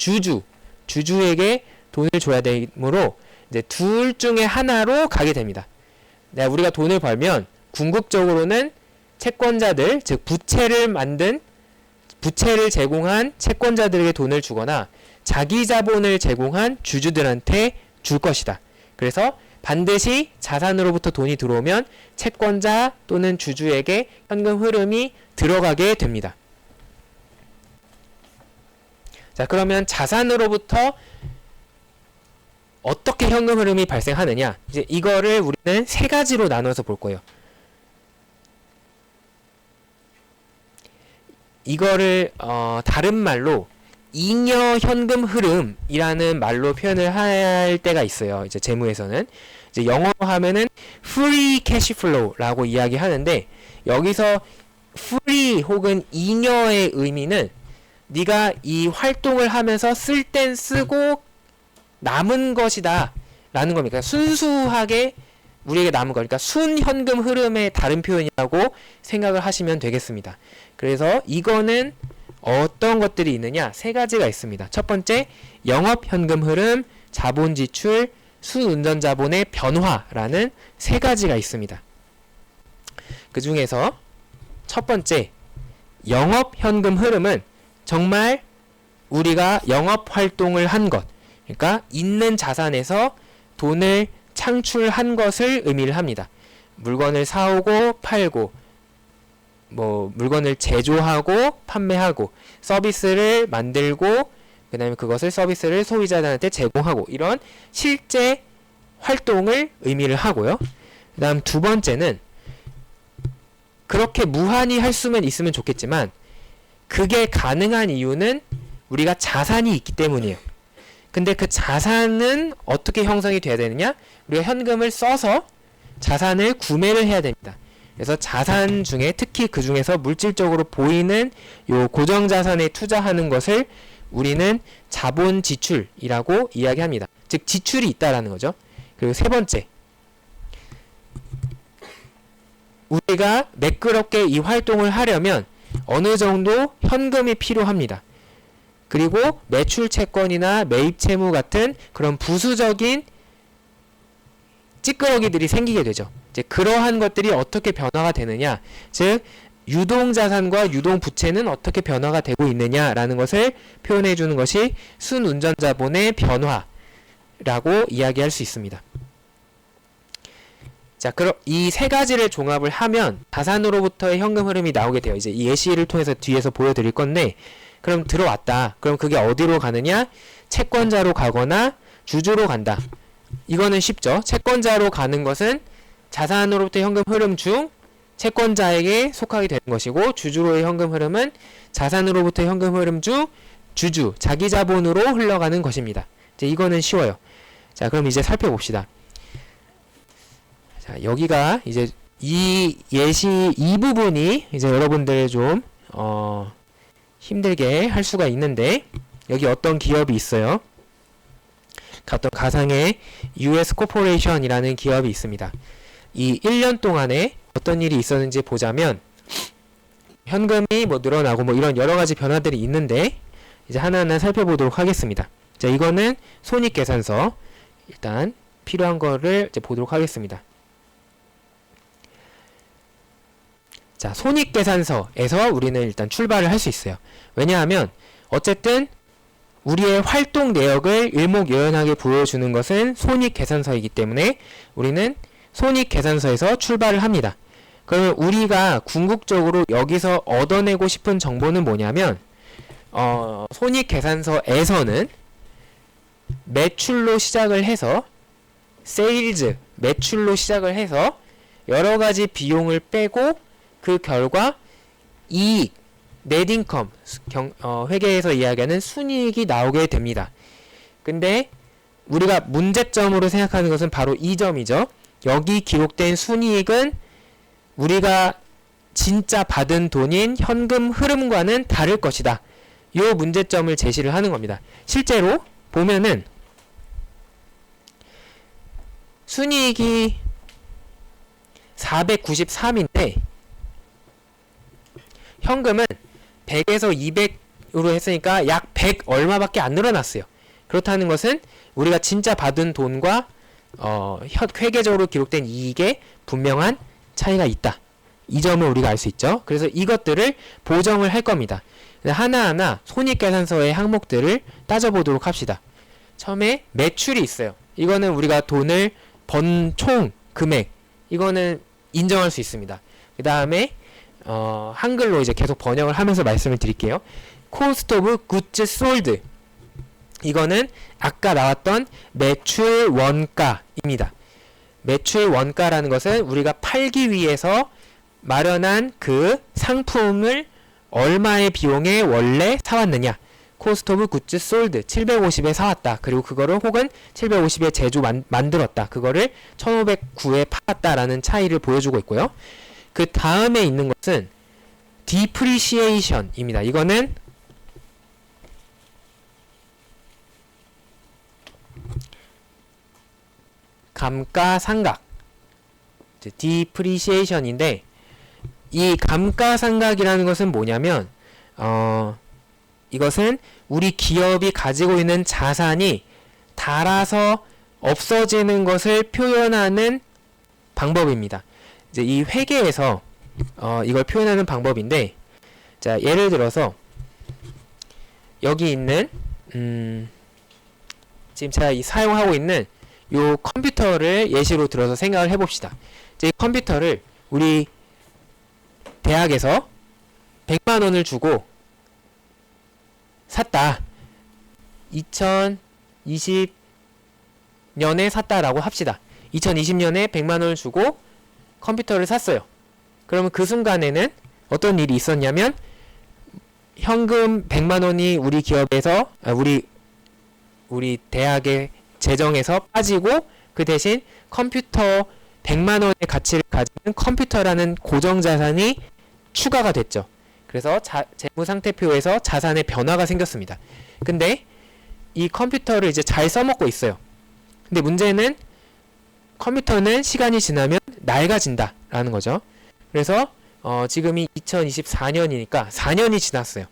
주주에게 돈을 줘야 되므로 이제 둘 중에 하나로 가게 됩니다. 우리가 돈을 벌면 궁극적으로는 채권자들, 즉 부채를 제공한 채권자들에게 돈을 주거나 자기 자본을 제공한 주주들한테 줄 것이다. 그래서 반드시 자산으로부터 돈이 들어오면 채권자 또는 주주에게 현금 흐름이 들어가게 됩니다. 자, 그러면 자산으로부터 어떻게 현금 흐름이 발생하느냐? 이제 이거를 우리는 세 가지로 나눠서 볼 거예요. 이거를 다른 말로 잉여 현금 흐름이라는 말로 표현을 할 때가 있어요. 이제 재무에서는 이제 영어로 하면은 free cash flow라고 이야기하는데 여기서 free 혹은 잉여의 의미는 네가 이 활동을 하면서 쓸 땐 쓰고 남은 것이다 라는 겁니다. 그러니까 순수하게 우리에게 남은 거, 그러니까 순현금 흐름의 다른 표현이라고 생각을 하시면 되겠습니다. 그래서 이거는 어떤 것들이 있느냐? 세 가지가 있습니다. 첫 번째, 영업현금 흐름, 자본 지출, 순운전자본의 변화라는 세 가지가 있습니다. 그 중에서 첫 번째, 영업현금 흐름은 정말 우리가 영업활동을 한 것, 그러니까 있는 자산에서 돈을 창출한 것을 의미를 합니다. 물건을 사오고 팔고, 뭐 물건을 제조하고 판매하고, 서비스를 만들고, 그 다음에 그것을 서비스를 소비자들한테 제공하고, 이런 실제 활동을 의미를 하고요. 그 다음 두 번째는 그렇게 무한히 할 수만 있으면 좋겠지만 그게 가능한 이유는 우리가 자산이 있기 때문이에요. 근데 그 자산은 어떻게 형성이 돼야 되느냐? 우리가 현금을 써서 자산을 구매를 해야 됩니다. 그래서 자산 중에 특히 그 중에서 물질적으로 보이는 요 고정 자산에 투자하는 것을 우리는 자본 지출이라고 이야기합니다. 즉 지출이 있다라는 거죠. 그리고 세 번째, 우리가 매끄럽게 이 활동을 하려면 어느 정도 현금이 필요합니다. 그리고 매출 채권이나 매입 채무 같은 그런 부수적인 찌끄러기들이 생기게 되죠. 이제 그러한 것들이 어떻게 변화가 되느냐, 즉 유동 자산과 유동 부채는 어떻게 변화가 되고 있느냐라는 것을 표현해 주는 것이 순운전 자본의 변화라고 이야기할 수 있습니다. 자, 그럼 이 세 가지를 종합을 하면 자산으로부터의 현금 흐름이 나오게 돼요. 이제 이 예시를 통해서 뒤에서 보여드릴 건데, 그럼 들어왔다. 그럼 그게 어디로 가느냐? 채권자로 가거나 주주로 간다. 이거는 쉽죠. 채권자로 가는 것은 자산으로부터 현금 흐름 중 채권자에게 속하게 되는 것이고, 주주로의 현금 흐름은 자산으로부터 현금 흐름 중 주주, 자기 자본으로 흘러가는 것입니다. 이제 이거는 쉬워요. 자, 그럼 이제 살펴봅시다. 자, 여기가 이제 이 예시 이 부분이 이제 여러분들 좀 힘들게 할 수가 있는데, 여기 어떤 기업이 있어요. 어떤 가상의 US 코퍼레이션이라는 기업이 있습니다. 이 1년 동안에 어떤 일이 있었는지 보자면, 현금이 뭐 늘어나고 뭐 이런 여러 가지 변화들이 있는데, 이제 하나하나 살펴보도록 하겠습니다. 자, 이거는 손익계산서. 일단 필요한 거를 이제 보도록 하겠습니다. 자, 손익계산서에서 우리는 일단 출발을 할 수 있어요. 왜냐하면 어쨌든 우리의 활동 내역을 일목요연하게 보여주는 것은 손익계산서이기 때문에 우리는 손익계산서에서 출발을 합니다. 그러면 우리가 궁극적으로 여기서 얻어내고 싶은 정보는 뭐냐면, 손익계산서에서는 매출로 시작을 해서 세일즈, 매출로 시작을 해서 여러 가지 비용을 빼고 그 결과 이익, 넷인컴, 회계에서 이야기하는 순이익이 나오게 됩니다. 근데 우리가 문제점으로 생각하는 것은 바로 이 점이죠. 여기 기록된 순이익은 우리가 진짜 받은 돈인 현금 흐름과는 다를 것이다. 이 문제점을 제시를 하는 겁니다. 실제로 보면은 순이익이 493인데 현금은 100에서 200으로 했으니까 약 100 얼마밖에 안 늘어났어요. 그렇다는 것은 우리가 진짜 받은 돈과 회계적으로 기록된 이익에 분명한 차이가 있다. 이 점을 우리가 알 수 있죠. 그래서 이것들을 보정을 할 겁니다. 하나하나 손익계산서의 항목들을 따져보도록 합시다. 처음에 매출이 있어요. 이거는 우리가 돈을 번 총 금액, 이거는 인정할 수 있습니다. 그 다음에 한글로 이제 계속 번역을 하면서 말씀을 드릴게요. Cost of Goods Sold, 이거는 아까 나왔던 매출 원가입니다. 매출 원가라는 것은 우리가 팔기 위해서 마련한 그 상품을 얼마의 비용에 원래 사왔느냐. Cost of Goods Sold 750에 사왔다. 그리고 그거를 혹은 750에 제조 만들었다. 그거를 1509에 팔았다라는 차이를 보여주고 있고요. 그 다음에 있는 것은 depreciation입니다. 이거는 감가상각, depreciation인데, 이 감가상각이라는 것은 뭐냐면 이것은 우리 기업이 가지고 있는 자산이 닳아서 없어지는 것을 표현하는 방법입니다. 이제 이 회계에서 이걸 표현하는 방법인데, 자, 예를 들어서 여기 있는 지금 제가 사용하고 있는 요 컴퓨터를 예시로 들어서 생각을 해봅시다. 이제 이 컴퓨터를 우리 대학에서 100만 원을 주고 샀다. 2020년에 샀다라고 합시다. 2020년에 100만 원을 주고 컴퓨터를 샀어요. 그러면 그 순간에는 어떤 일이 있었냐면, 현금 100만 원이 우리 기업에서 우리 대학의 재정에서 빠지고, 그 대신 컴퓨터 100만 원의 가치를 가지는 컴퓨터라는 고정자산이 추가가 됐죠. 그래서 재무상태표에서 자산의 변화가 생겼습니다. 근데 이 컴퓨터를 이제 잘 써먹고 있어요. 근데 문제는 컴퓨터는 시간이 지나면 낡아진다 라는 거죠. 그래서 지금이 2024년이니까 4년이 지났어요.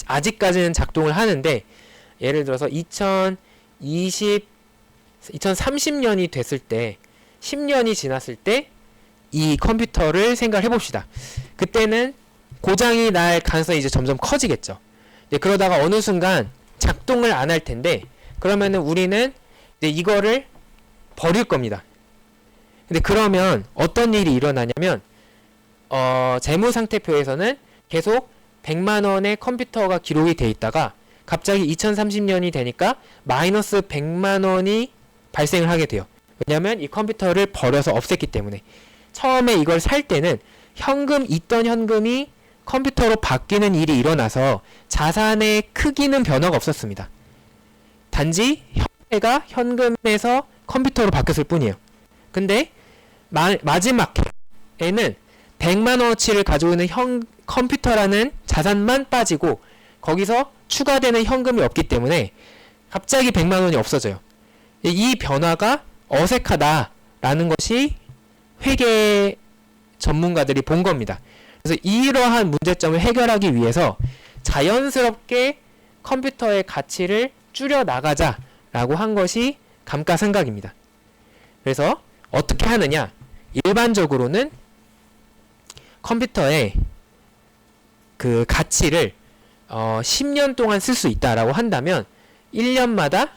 아직까지는 작동을 하는데 예를 들어서 2030년이 됐을 때 10년이 지났을 때 이 컴퓨터를 생각을 해봅시다. 그때는 고장이 날 가능성이 이제 점점 커지겠죠. 그러다가 어느 순간 작동을 안 할 텐데 그러면은 우리는 이제 이거를 버릴 겁니다. 근데 그러면 어떤 일이 일어나냐면 재무상태표에서는 계속 100만 원의 컴퓨터가 기록이 돼 있다가 갑자기 2030년이 되니까 마이너스 100만 원이 발생을 하게 돼요. 왜냐면 이 컴퓨터를 버려서 없앴기 때문에. 처음에 이걸 살 때는 있던 현금이 컴퓨터로 바뀌는 일이 일어나서 자산의 크기는 변화가 없었습니다. 단지 형태가 현금에서 컴퓨터로 바뀌었을 뿐이에요. 근데 마지막 해에는 100만 원어치를 가지고 있는 컴퓨터라는 자산만 빠지고 거기서 추가되는 현금이 없기 때문에 갑자기 100만 원이 없어져요. 이 변화가 어색하다라는 것이 회계 전문가들이 본 겁니다. 그래서 이러한 문제점을 해결하기 위해서 자연스럽게 컴퓨터의 가치를 줄여 나가자라고 한 것이 감가상각입니다. 그래서 어떻게 하느냐? 일반적으로는 컴퓨터의 그 가치를 10년 동안 쓸 수 있다라고 한다면 1년마다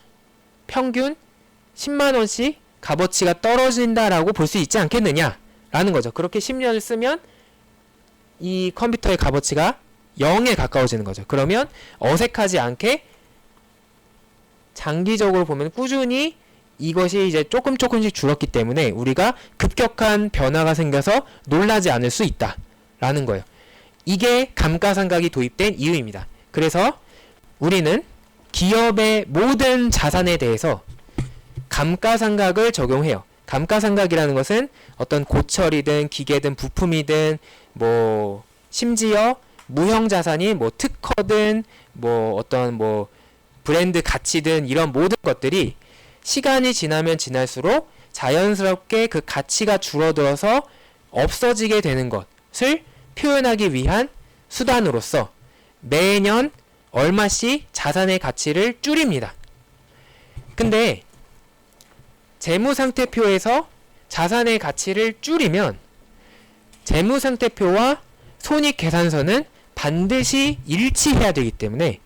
평균 10만 원씩 값어치가 떨어진다라고 볼 수 있지 않겠느냐라는 거죠. 그렇게 10년을 쓰면 이 컴퓨터의 값어치가 0에 가까워지는 거죠. 그러면 어색하지 않게 장기적으로 보면 꾸준히 이것이 이제 조금씩 줄었기 때문에 우리가 급격한 변화가 생겨서 놀라지 않을 수 있다라는 거예요. 이게 감가상각이 도입된 이유입니다. 그래서 우리는 기업의 모든 자산에 대해서 감가상각을 적용해요. 감가상각이라는 것은 어떤 고철이든 기계든 부품이든 뭐 심지어 무형자산이 뭐 특허든 뭐 어떤 뭐 브랜드 가치든 이런 모든 것들이 시간이 지나면 지날수록 자연스럽게 그 가치가 줄어들어서 없어지게 되는 것을 표현하기 위한 수단으로서 매년 얼마씩 자산의 가치를 줄입니다. 근데 재무상태표에서 자산의 가치를 줄이면 재무상태표와 손익계산서는 반드시 일치해야 되기 때문에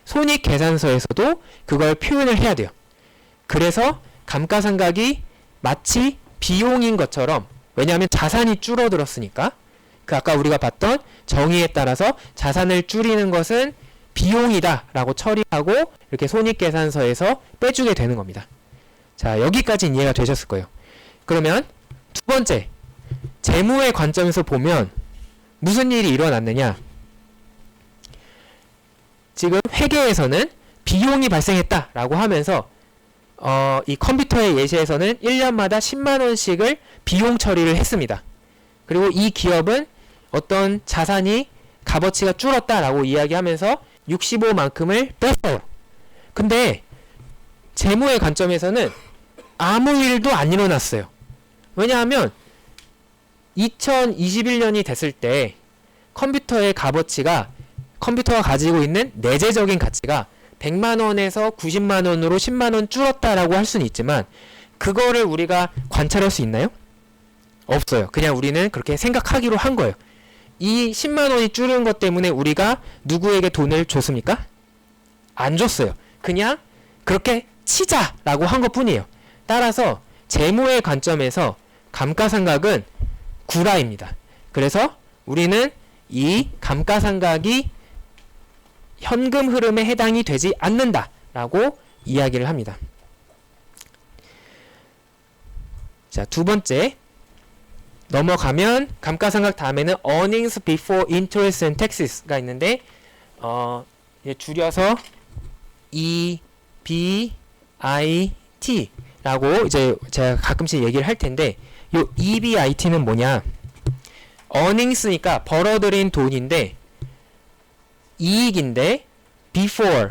손익계산서에서도 그걸 표현을 해야 돼요. 그래서 감가상각이 마치 비용인 것처럼, 왜냐하면 자산이 줄어들었으니까, 그 아까 우리가 봤던 정의에 따라서 자산을 줄이는 것은 비용이다 라고 처리하고 이렇게 손익계산서에서 빼주게 되는 겁니다. 자, 여기까지는 이해가 되셨을 거예요. 그러면 두 번째, 재무의 관점에서 보면 무슨 일이 일어났느냐? 지금 회계에서는 비용이 발생했다 라고 하면서 이 컴퓨터의 예시에서는 1년마다 10만원씩을 비용 처리를 했습니다. 그리고 이 기업은 어떤 자산이 값어치가 줄었다 라고 이야기하면서 65만큼을 뺐어요. 근데 재무의 관점에서는 아무 일도 안 일어났어요. 왜냐하면 2021년이 됐을 때 컴퓨터의 값어치가, 컴퓨터가 가지고 있는 내재적인 가치가 100만원에서 90만원으로 10만원 줄었다라고 할 수는 있지만 그거를 우리가 관찰할 수 있나요? 없어요. 그냥 우리는 그렇게 생각하기로 한 거예요. 이 10만원이 줄은 것 때문에 우리가 누구에게 돈을 줬습니까? 안 줬어요. 그냥 그렇게 치자라고 한 것 뿐이에요. 따라서 재무의 관점에서 감가상각은 구라입니다. 그래서 우리는 이 감가상각이 현금 흐름에 해당이 되지 않는다라고 이야기를 합니다. 자, 두 번째 넘어가면 감가상각 다음에는 earnings before interest and taxes가 있는데 줄여서 EBIT 라고 이제 제가 가끔씩 얘기를 할 텐데, 요 EBIT는 뭐냐? earnings니까 벌어들인 돈인데, 이익인데, before,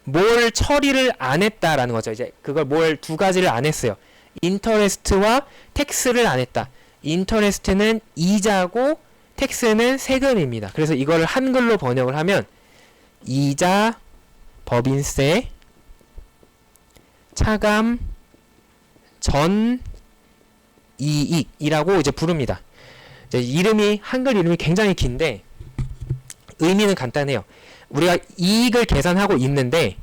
뭘 처리를 안 했다라는 거죠. 이제 그걸 뭘 두 가지를 안 했어요. interest와 tax를 안 했다. interest는 이자고, tax는 세금입니다. 그래서 이거를 한글로 번역을 하면, 이자, 법인세, 차감, 전 이익이라고 이제 부릅니다. 이제 이름이 한글 이름이 굉장히 긴데 의미는 간단해요. 우리가 이익을 계산하고 있는데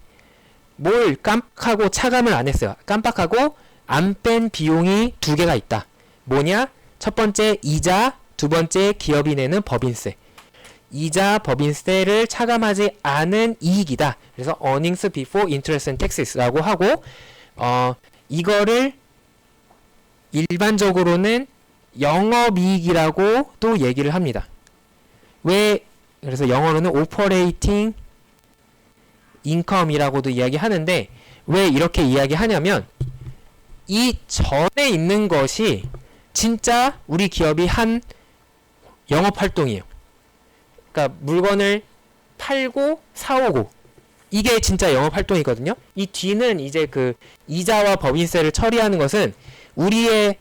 뭘 깜빡하고 차감을 안 했어요. 깜빡하고 안 뺀 비용이 두 개가 있다. 뭐냐? 첫 번째 이자, 두 번째 기업이 내는 법인세. 이자, 법인세를 차감하지 않은 이익이다. 그래서 earnings before interest and taxes라고 하고 이거를 일반적으로는 영업이익이라고 또 얘기를 합니다. 왜? 그래서 영어로는 operating income이라고도 이야기하는데 왜 이렇게 이야기하냐면 이 전에 있는 것이 진짜 우리 기업이 한 영업활동이에요. 그러니까 물건을 팔고 사오고 이게 진짜 영업활동이거든요. 이 뒤는 이제 그 이자와 법인세를 처리하는 것은 우리의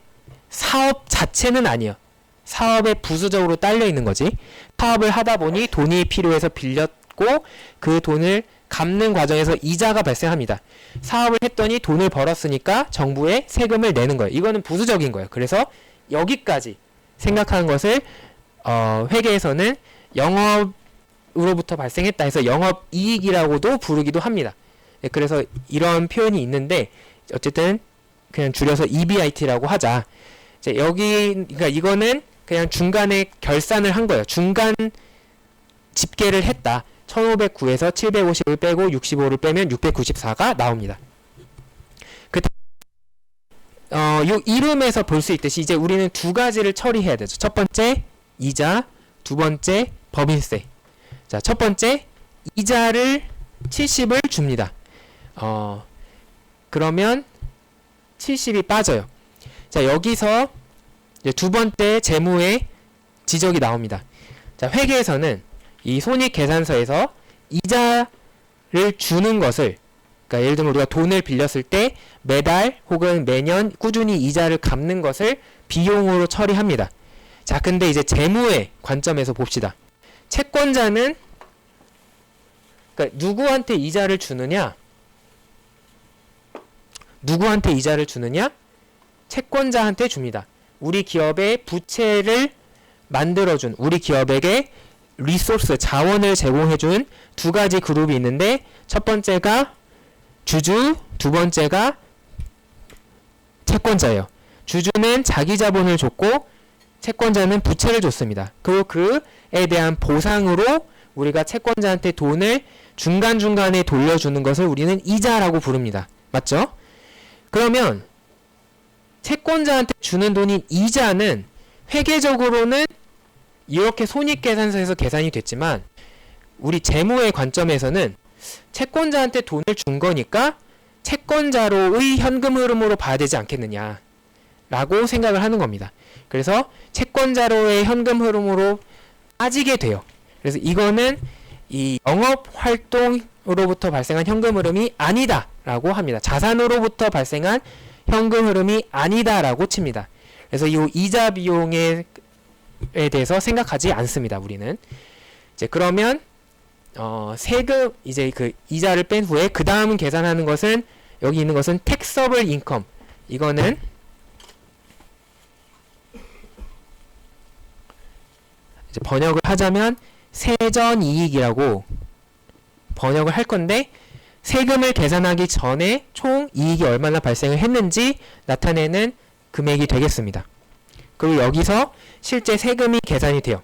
사업 자체는 아니에요. 사업에 부수적으로 딸려 있는 거지. 사업을 하다 보니 돈이 필요해서 빌렸고 그 돈을 갚는 과정에서 이자가 발생합니다. 사업을 했더니 돈을 벌었으니까 정부에 세금을 내는 거예요. 이거는 부수적인 거예요. 그래서 여기까지 생각하는 것을 회계에서는 영업으로부터 발생했다 해서 영업이익이라고도 부르기도 합니다. 그래서 이런 표현이 있는데 어쨌든 그냥 줄여서 EBIT라고 하자. 이제 여기 그러니까 이거는 그냥 중간에 결산을 한 거예요. 중간 집계를 했다. 1509에서 750을 빼고 65를 빼면 694가 나옵니다. 요 이름에서 볼 수 있듯이 이제 우리는 두 가지를 처리해야 되죠. 첫 번째 이자, 두 번째 법인세. 자, 첫 번째 이자를 70을 줍니다. 그러면 70이 빠져요. 자, 여기서 이제 두 번째 재무의 지적이 나옵니다. 자, 회계에서는 이 손익계산서에서 이자를 주는 것을, 그러니까 예를 들면 우리가 돈을 빌렸을 때 매달 혹은 매년 꾸준히 이자를 갚는 것을 비용으로 처리합니다. 자, 근데 이제 재무의 관점에서 봅시다. 채권자는 그러니까 누구한테 이자를 주느냐? 누구한테 이자를 주느냐? 채권자한테 줍니다. 우리 기업의 부채를 만들어준, 우리 기업에게 리소스, 자원을 제공해준 두 가지 그룹이 있는데 첫 번째가 주주, 두 번째가 채권자예요. 주주는 자기 자본을 줬고 채권자는 부채를 줬습니다. 그리고 그에 대한 보상으로 우리가 채권자한테 돈을 중간중간에 돌려주는 것을 우리는 이자라고 부릅니다. 맞죠? 그러면 채권자한테 주는 돈인 이자는 회계적으로는 이렇게 손익계산서에서 계산이 됐지만 우리 재무의 관점에서는 채권자한테 돈을 준 거니까 채권자로의 현금 흐름으로 봐야 되지 않겠느냐 라고 생각을 하는 겁니다. 그래서 채권자로의 현금 흐름으로 빠지게 돼요. 그래서 이거는 이 영업활동으로부터 발생한 현금 흐름이 아니다 라고 합니다. 자산으로부터 발생한 현금 흐름이 아니다 라고 칩니다. 그래서 이 이자 비용에 대해서 생각하지 않습니다. 우리는 이제 그러면 세금 이제 그 이자를 뺀 후에 그 다음 계산하는 것은 여기 있는 것은 taxable income. 이거는 이제 번역을 하자면 세전이익이라고 번역을 할 건데 세금을 계산하기 전에 총 이익이 얼마나 발생을 했는지 나타내는 금액이 되겠습니다. 그리고 여기서 실제 세금이 계산이 돼요.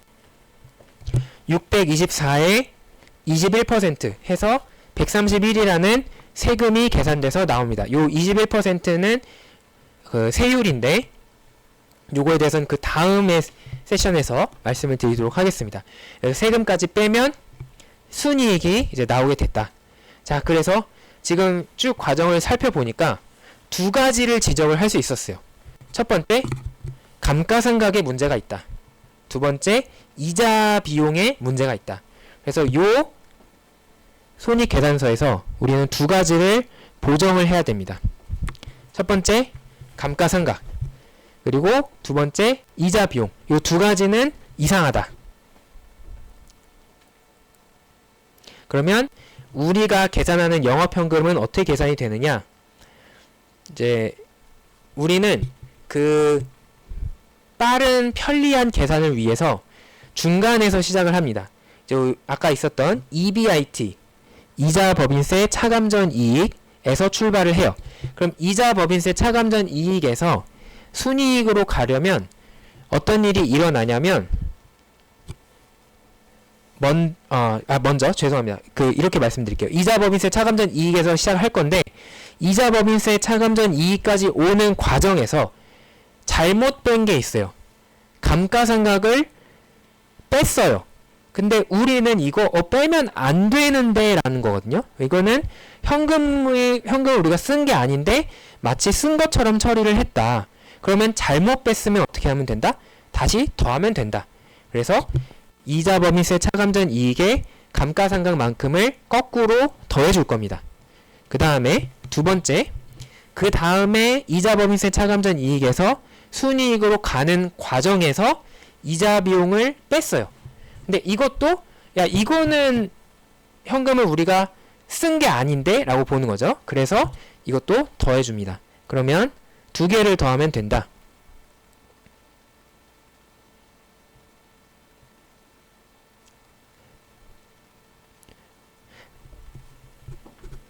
624에 21% 해서 131이라는 세금이 계산돼서 나옵니다. 요 21%는 그 세율인데 요거에 대해서는 그 다음에 세션에서 말씀을 드리도록 하겠습니다. 세금까지 빼면 순이익이 이제 나오게 됐다. 자, 그래서 지금 쭉 과정을 살펴보니까 두 가지를 지적을 할 수 있었어요. 첫 번째, 감가상각에 문제가 있다. 두 번째, 이자 비용에 문제가 있다. 그래서 요 손익계산서에서 우리는 두 가지를 보정을 해야 됩니다. 첫 번째, 감가상각. 그리고 두 번째, 이자 비용. 요 두 가지는 이상하다. 그러면 우리가 계산하는 영업현금은 어떻게 계산이 되느냐? 이제 우리는 그 빠른 편리한 계산을 위해서 중간에서 시작을 합니다. 이제 아까 있었던 EBIT, 이자 법인세 차감전 이익에서 출발을 해요. 그럼 이자 법인세 차감전 이익에서 순이익으로 가려면 어떤 일이 일어나냐면 먼저 죄송합니다. 이렇게 말씀드릴게요. 이자 법인세 차감전 이익에서 시작을 할 건데 이자 법인세 차감전 이익까지 오는 과정에서 잘못 뺀 게 있어요. 감가상각을 뺐어요. 근데 우리는 이거 빼면 안 되는데 라는 거거든요. 이거는 현금을 우리가 쓴 게 아닌데 마치 쓴 것처럼 처리를 했다. 그러면 잘못 뺐으면 어떻게 하면 된다? 다시 더하면 된다. 그래서 이자 법인세 차감전 이익의 감가상각만큼을 거꾸로 더해줄 겁니다. 그 다음에 두 번째, 그 다음에 이자 법인세 차감전 이익에서 순이익으로 가는 과정에서 이자 비용을 뺐어요. 근데 이것도 이거는 현금을 우리가 쓴 게 아닌데 라고 보는 거죠. 그래서 이것도 더해줍니다. 그러면 두 개를 더하면 된다.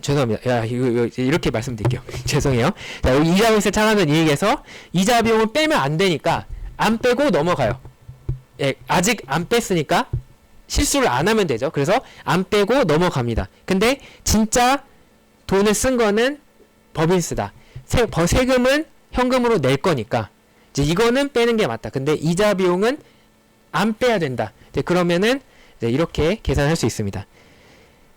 죄송합니다. 이거 이렇게 말씀드릴게요. 죄송해요. 자, 여기 이자 법인세 차감전 이익에서 이자 비용을 빼면 안 되니까 안 빼고 넘어가요. 예, 아직 안 뺐으니까 실수를 안 하면 되죠. 그래서 안 빼고 넘어갑니다. 근데 진짜 돈을 쓴 거는 법인세다. 세금은 현금으로 낼 거니까 이제 이거는 빼는 게 맞다. 근데 이자 비용은 안 빼야 된다. 이제 그러면은 이제 이렇게 계산할 수 있습니다.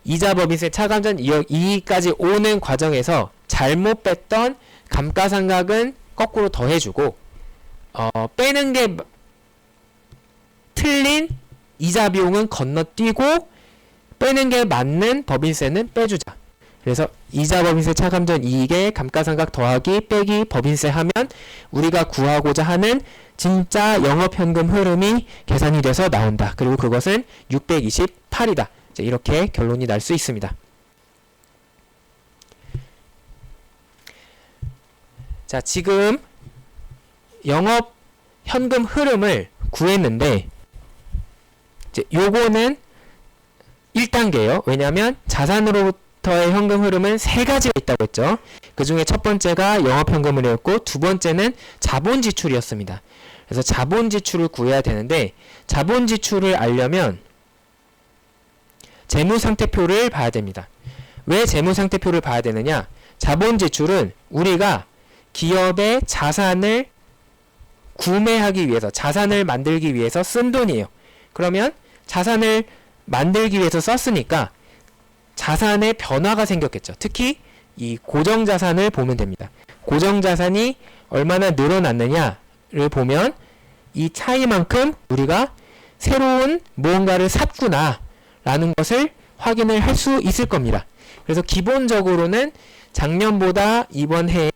이자 법인세 차감전 이익까지 오는 과정에서 잘못 뺐던 감가상각은 거꾸로 더해주고 빼는 게 틀린 이자 비용은 건너뛰고 빼는 게 맞는 법인세는 빼주자. 그래서 이자 법인세 차감전 이익에 감가상각 더하기 빼기 법인세 하면 우리가 구하고자 하는 진짜 영업현금 흐름이 계산이 돼서 나온다. 그리고 그것은 628이다. 이렇게 결론이 날 수 있습니다. 자, 지금 영업 현금 흐름을 구했는데 이제 요거는 1단계예요. 왜냐하면 자산으로부터의 현금 흐름은 세 가지가 있다고 했죠. 그 중에 첫 번째가 영업 현금 흐름이었고 두 번째는 자본 지출이었습니다. 그래서 자본 지출을 구해야 되는데 자본 지출을 알려면 재무상태표를 봐야 됩니다. 왜 재무상태표를 봐야 되느냐? 자본 지출은 우리가 기업의 자산을 구매하기 위해서, 자산을 만들기 위해서 쓴 돈이에요. 그러면 자산을 만들기 위해서 썼으니까 자산의 변화가 생겼겠죠. 특히 이 고정자산을 보면 됩니다. 고정자산이 얼마나 늘어났느냐를 보면 이 차이만큼 우리가 새로운 무언가를 샀구나 라는 것을 확인을 할 수 있을 겁니다. 그래서 기본적으로는 작년보다 이번 해에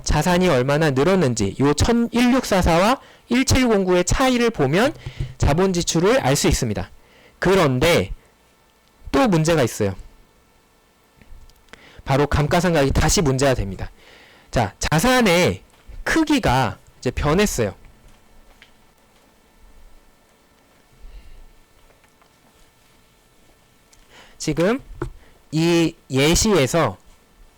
자산이 얼마나 늘었는지 요 1644와 1709의 차이를 보면 자본 지출을 알 수 있습니다. 그런데 또 문제가 있어요. 바로 감가상각이 다시 문제가 됩니다. 자, 자산의 크기가 이제 변했어요. 지금 이 예시에서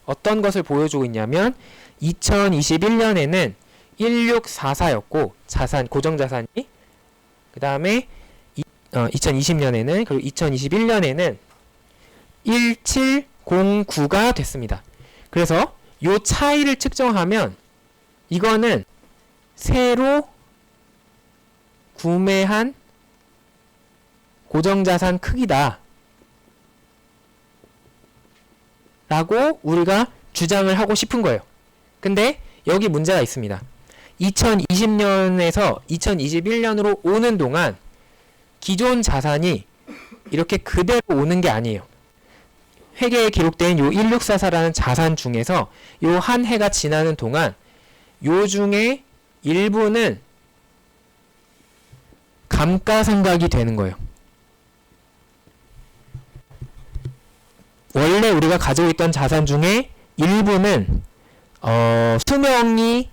어떤 것을 보여주고 있냐면 2021년에는 1644였고 고정자산이 그 다음에 2020년에는 그리고 2021년에는 1709가 됐습니다. 그래서 요 차이를 측정하면 이거는 새로 구매한 고정자산 크기다 라고 우리가 주장을 하고 싶은 거예요. 근데 여기 문제가 있습니다. 2020년에서 2021년으로 오는 동안 기존 자산이 이렇게 그대로 오는 게 아니에요. 회계에 기록된 요 1644라는 자산 중에서 요 한 해가 지나는 동안 요 중에 일부는 감가상각이 되는 거예요. 원래 우리가 가지고 있던 자산 중에 일부는 수명이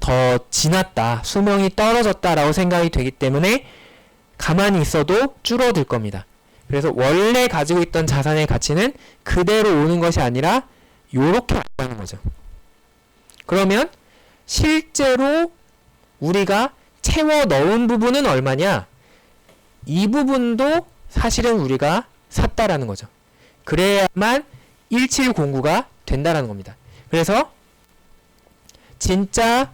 더 지났다, 수명이 떨어졌다라고 생각이 되기 때문에 가만히 있어도 줄어들 겁니다. 그래서 원래 가지고 있던 자산의 가치는 그대로 오는 것이 아니라 요렇게 나가는 거죠. 그러면 실제로 우리가 채워 넣은 부분은 얼마냐? 이 부분도 사실은 우리가 샀다라는 거죠. 그래야만 1709가 된다라는 겁니다. 그래서 진짜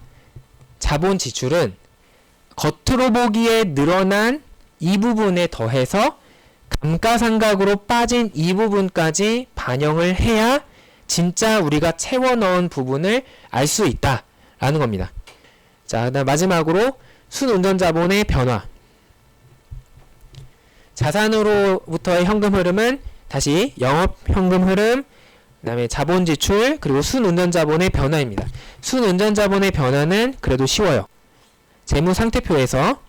자본 지출은 겉으로 보기에 늘어난 이 부분에 더해서 감가상각으로 빠진 이 부분까지 반영을 해야 진짜 우리가 채워 넣은 부분을 알 수 있다라는 겁니다. 자, 그다음 마지막으로 순운전자본의 변화. 자산으로부터의 현금 흐름은 다시 영업 현금 흐름, 그다음에 자본 지출, 그리고 순운전자본의 변화입니다. 순운전자본의 변화는 그래도 쉬워요. 재무 상태표에서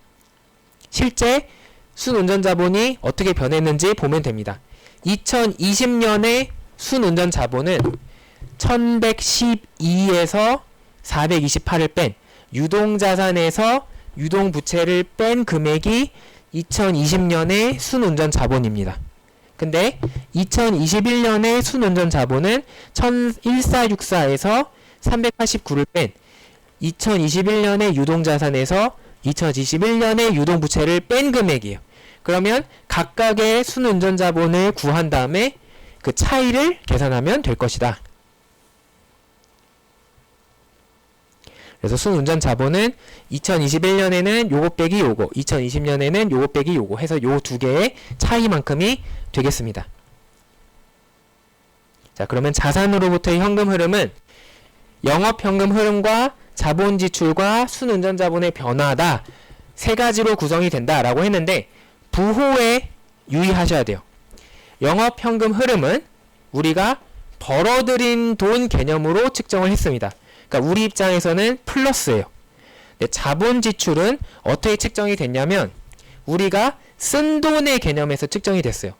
실제 순운전자본이 어떻게 변했는지 보면 됩니다. 2020년에 순운전자본은 1112에서 428을 뺀 유동자산에서 유동부채를 뺀 금액이 2020년의 순운전자본입니다. 근데 2021년의 순운전자본은 1464에서 389를 뺀 2021년의 유동자산에서 2021년의 유동부채를 뺀 금액이에요. 그러면 각각의 순운전자본을 구한 다음에 그 차이를 계산하면 될 것이다. 그래서 순운전자본은 2021년에는 요거 빼기 요거, 2020년에는 요거 빼기 요거 해서 요 두 개의 차이만큼이 되겠습니다. 자, 그러면 자산으로부터의 현금 흐름은 영업 현금 흐름과 자본 지출과 순운전자본의 변화다. 세 가지로 구성이 된다라고 했는데 부호에 유의하셔야 돼요. 영업 현금 흐름은 우리가 벌어들인 돈 개념으로 측정을 했습니다. 그러니까 우리 입장에서는 플러스예요. 근데 자본 지출은 어떻게 측정이 됐냐면 우리가 쓴 돈의 개념에서 측정이 됐어요.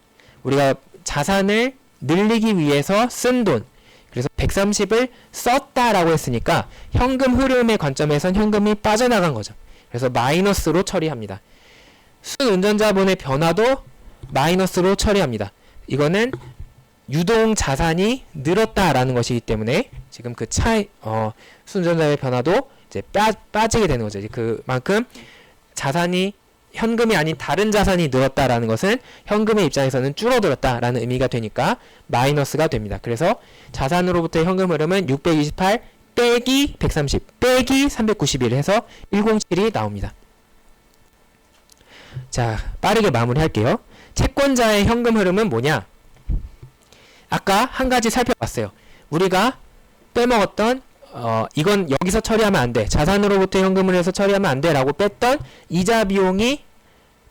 우리가 자산을 늘리기 위해서 쓴 돈, 그래서 130을 썼다라고 했으니까 현금 흐름의 관점에선 현금이 빠져나간 거죠. 그래서 마이너스로 처리합니다. 순운전자본의 변화도 마이너스로 처리합니다. 이거는 유동 자산이 늘었다라는 것이기 때문에 지금 그 차이, 순운전자의 변화도 이제 빠지게 되는 거죠. 그만큼 자산이 현금이 아닌 다른 자산이 늘었다라는 것은 현금의 입장에서는 줄어들었다라는 의미가 되니까 마이너스가 됩니다. 그래서 자산으로부터의 현금 흐름은 628 빼기 130 빼기 391 해서 107이 나옵니다. 자, 빠르게 마무리할게요. 채권자의 현금 흐름은 뭐냐? 아까 한 가지 살펴봤어요. 우리가 빼먹었던 이건 여기서 처리하면 안 돼. 자산으로부터 현금을 해서 처리하면 안 돼. 라고 뺐던 이자 비용이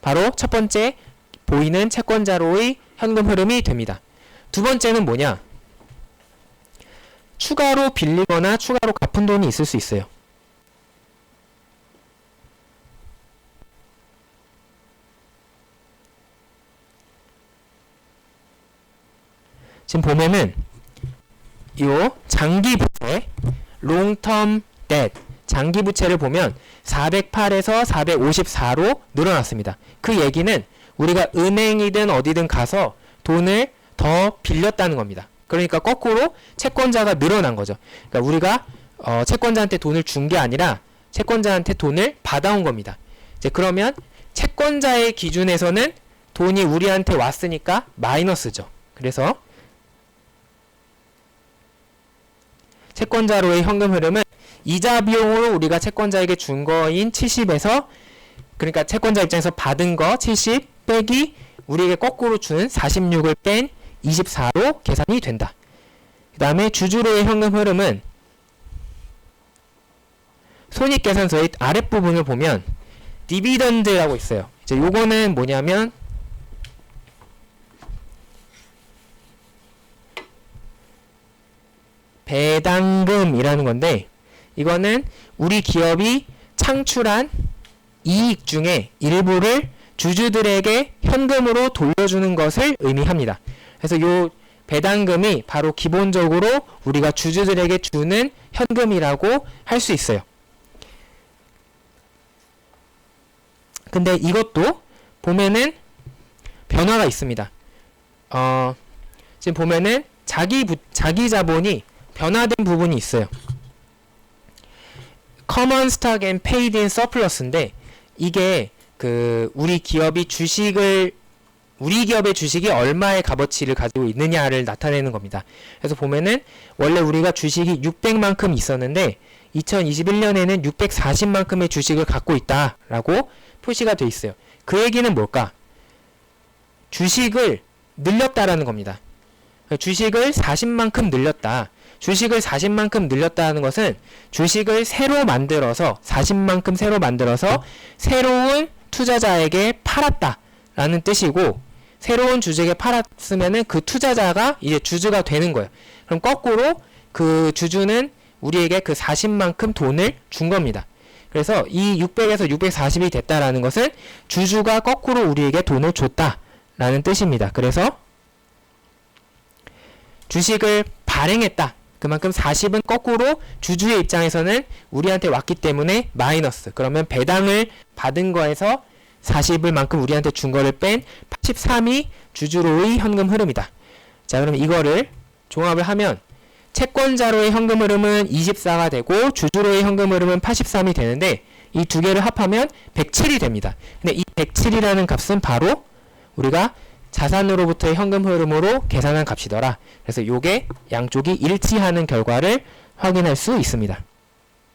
바로 첫 번째 보이는 채권자로의 현금 흐름이 됩니다. 두 번째는 뭐냐? 추가로 빌리거나 추가로 갚은 돈이 있을 수 있어요. 지금 보면은 요 장기 부채, long-term debt, 장기 부채를 보면 408에서 454로 늘어났습니다. 그 얘기는 우리가 은행이든 어디든 가서 돈을 더 빌렸다는 겁니다. 그러니까 거꾸로 채권자가 늘어난 거죠. 그러니까 우리가 채권자한테 돈을 준 게 아니라 채권자한테 돈을 받아온 겁니다. 이제 그러면 채권자의 기준에서는 돈이 우리한테 왔으니까 마이너스죠. 그래서 채권자로의 현금 흐름은 이자 비용으로 우리가 채권자에게 준 거인 70에서 그러니까 채권자 입장에서 받은 거 70 빼기 우리에게 거꾸로 주는 46을 뺀 24로 계산이 된다. 그 다음에 주주로의 현금 흐름은 손익계산서의 아랫부분을 보면 디비던드라고 있어요. 이제 요거는 뭐냐면 배당금이라는 건데, 이거는 우리 기업이 창출한 이익 중에 일부를 주주들에게 현금으로 돌려주는 것을 의미합니다. 그래서 요 배당금이 바로 기본적으로 우리가 주주들에게 주는 현금이라고 할 수 있어요. 근데 이것도 보면은 변화가 있습니다. 지금 보면은 자기 자본이 변화된 부분이 있어요. Common Stock and Paid in Surplus인데, 이게 우리 기업의 주식이 얼마의 값어치를 가지고 있느냐를 나타내는 겁니다. 그래서 보면은 원래 우리가 주식이 600만큼 있었는데 2021년에는 640만큼의 주식을 갖고 있다라고 표시가 되어 있어요. 그 얘기는 뭘까? 주식을 늘렸다라는 겁니다. 주식을 40만큼 늘렸다. 주식을 40만큼 늘렸다는 것은 주식을 새로 만들어서 40만큼 새로 만들어서 새로운 투자자에게 팔았다라는 뜻이고, 새로운 주주에게 팔았으면은 그 투자자가 이제 주주가 되는 거예요. 그럼 거꾸로 그 주주는 우리에게 그 40만큼 돈을 준 겁니다. 그래서 이 600에서 640이 됐다라는 것은 주주가 거꾸로 우리에게 돈을 줬다라는 뜻입니다. 그래서 주식을 발행했다. 그만큼 40은 거꾸로 주주의 입장에서는 우리한테 왔기 때문에 마이너스. 그러면 배당을 받은 거에서 40을 만큼 우리한테 준 거를 뺀 83이 주주로의 현금 흐름이다. 자, 그럼 이거를 종합을 하면 채권자로의 현금 흐름은 24가 되고 주주로의 현금 흐름은 83이 되는데, 이 두 개를 합하면 107이 됩니다. 근데 이 107이라는 값은 바로 우리가 자산으로부터의 현금 흐름으로 계산한 값이더라. 그래서 요게 양쪽이 일치하는 결과를 확인할 수 있습니다.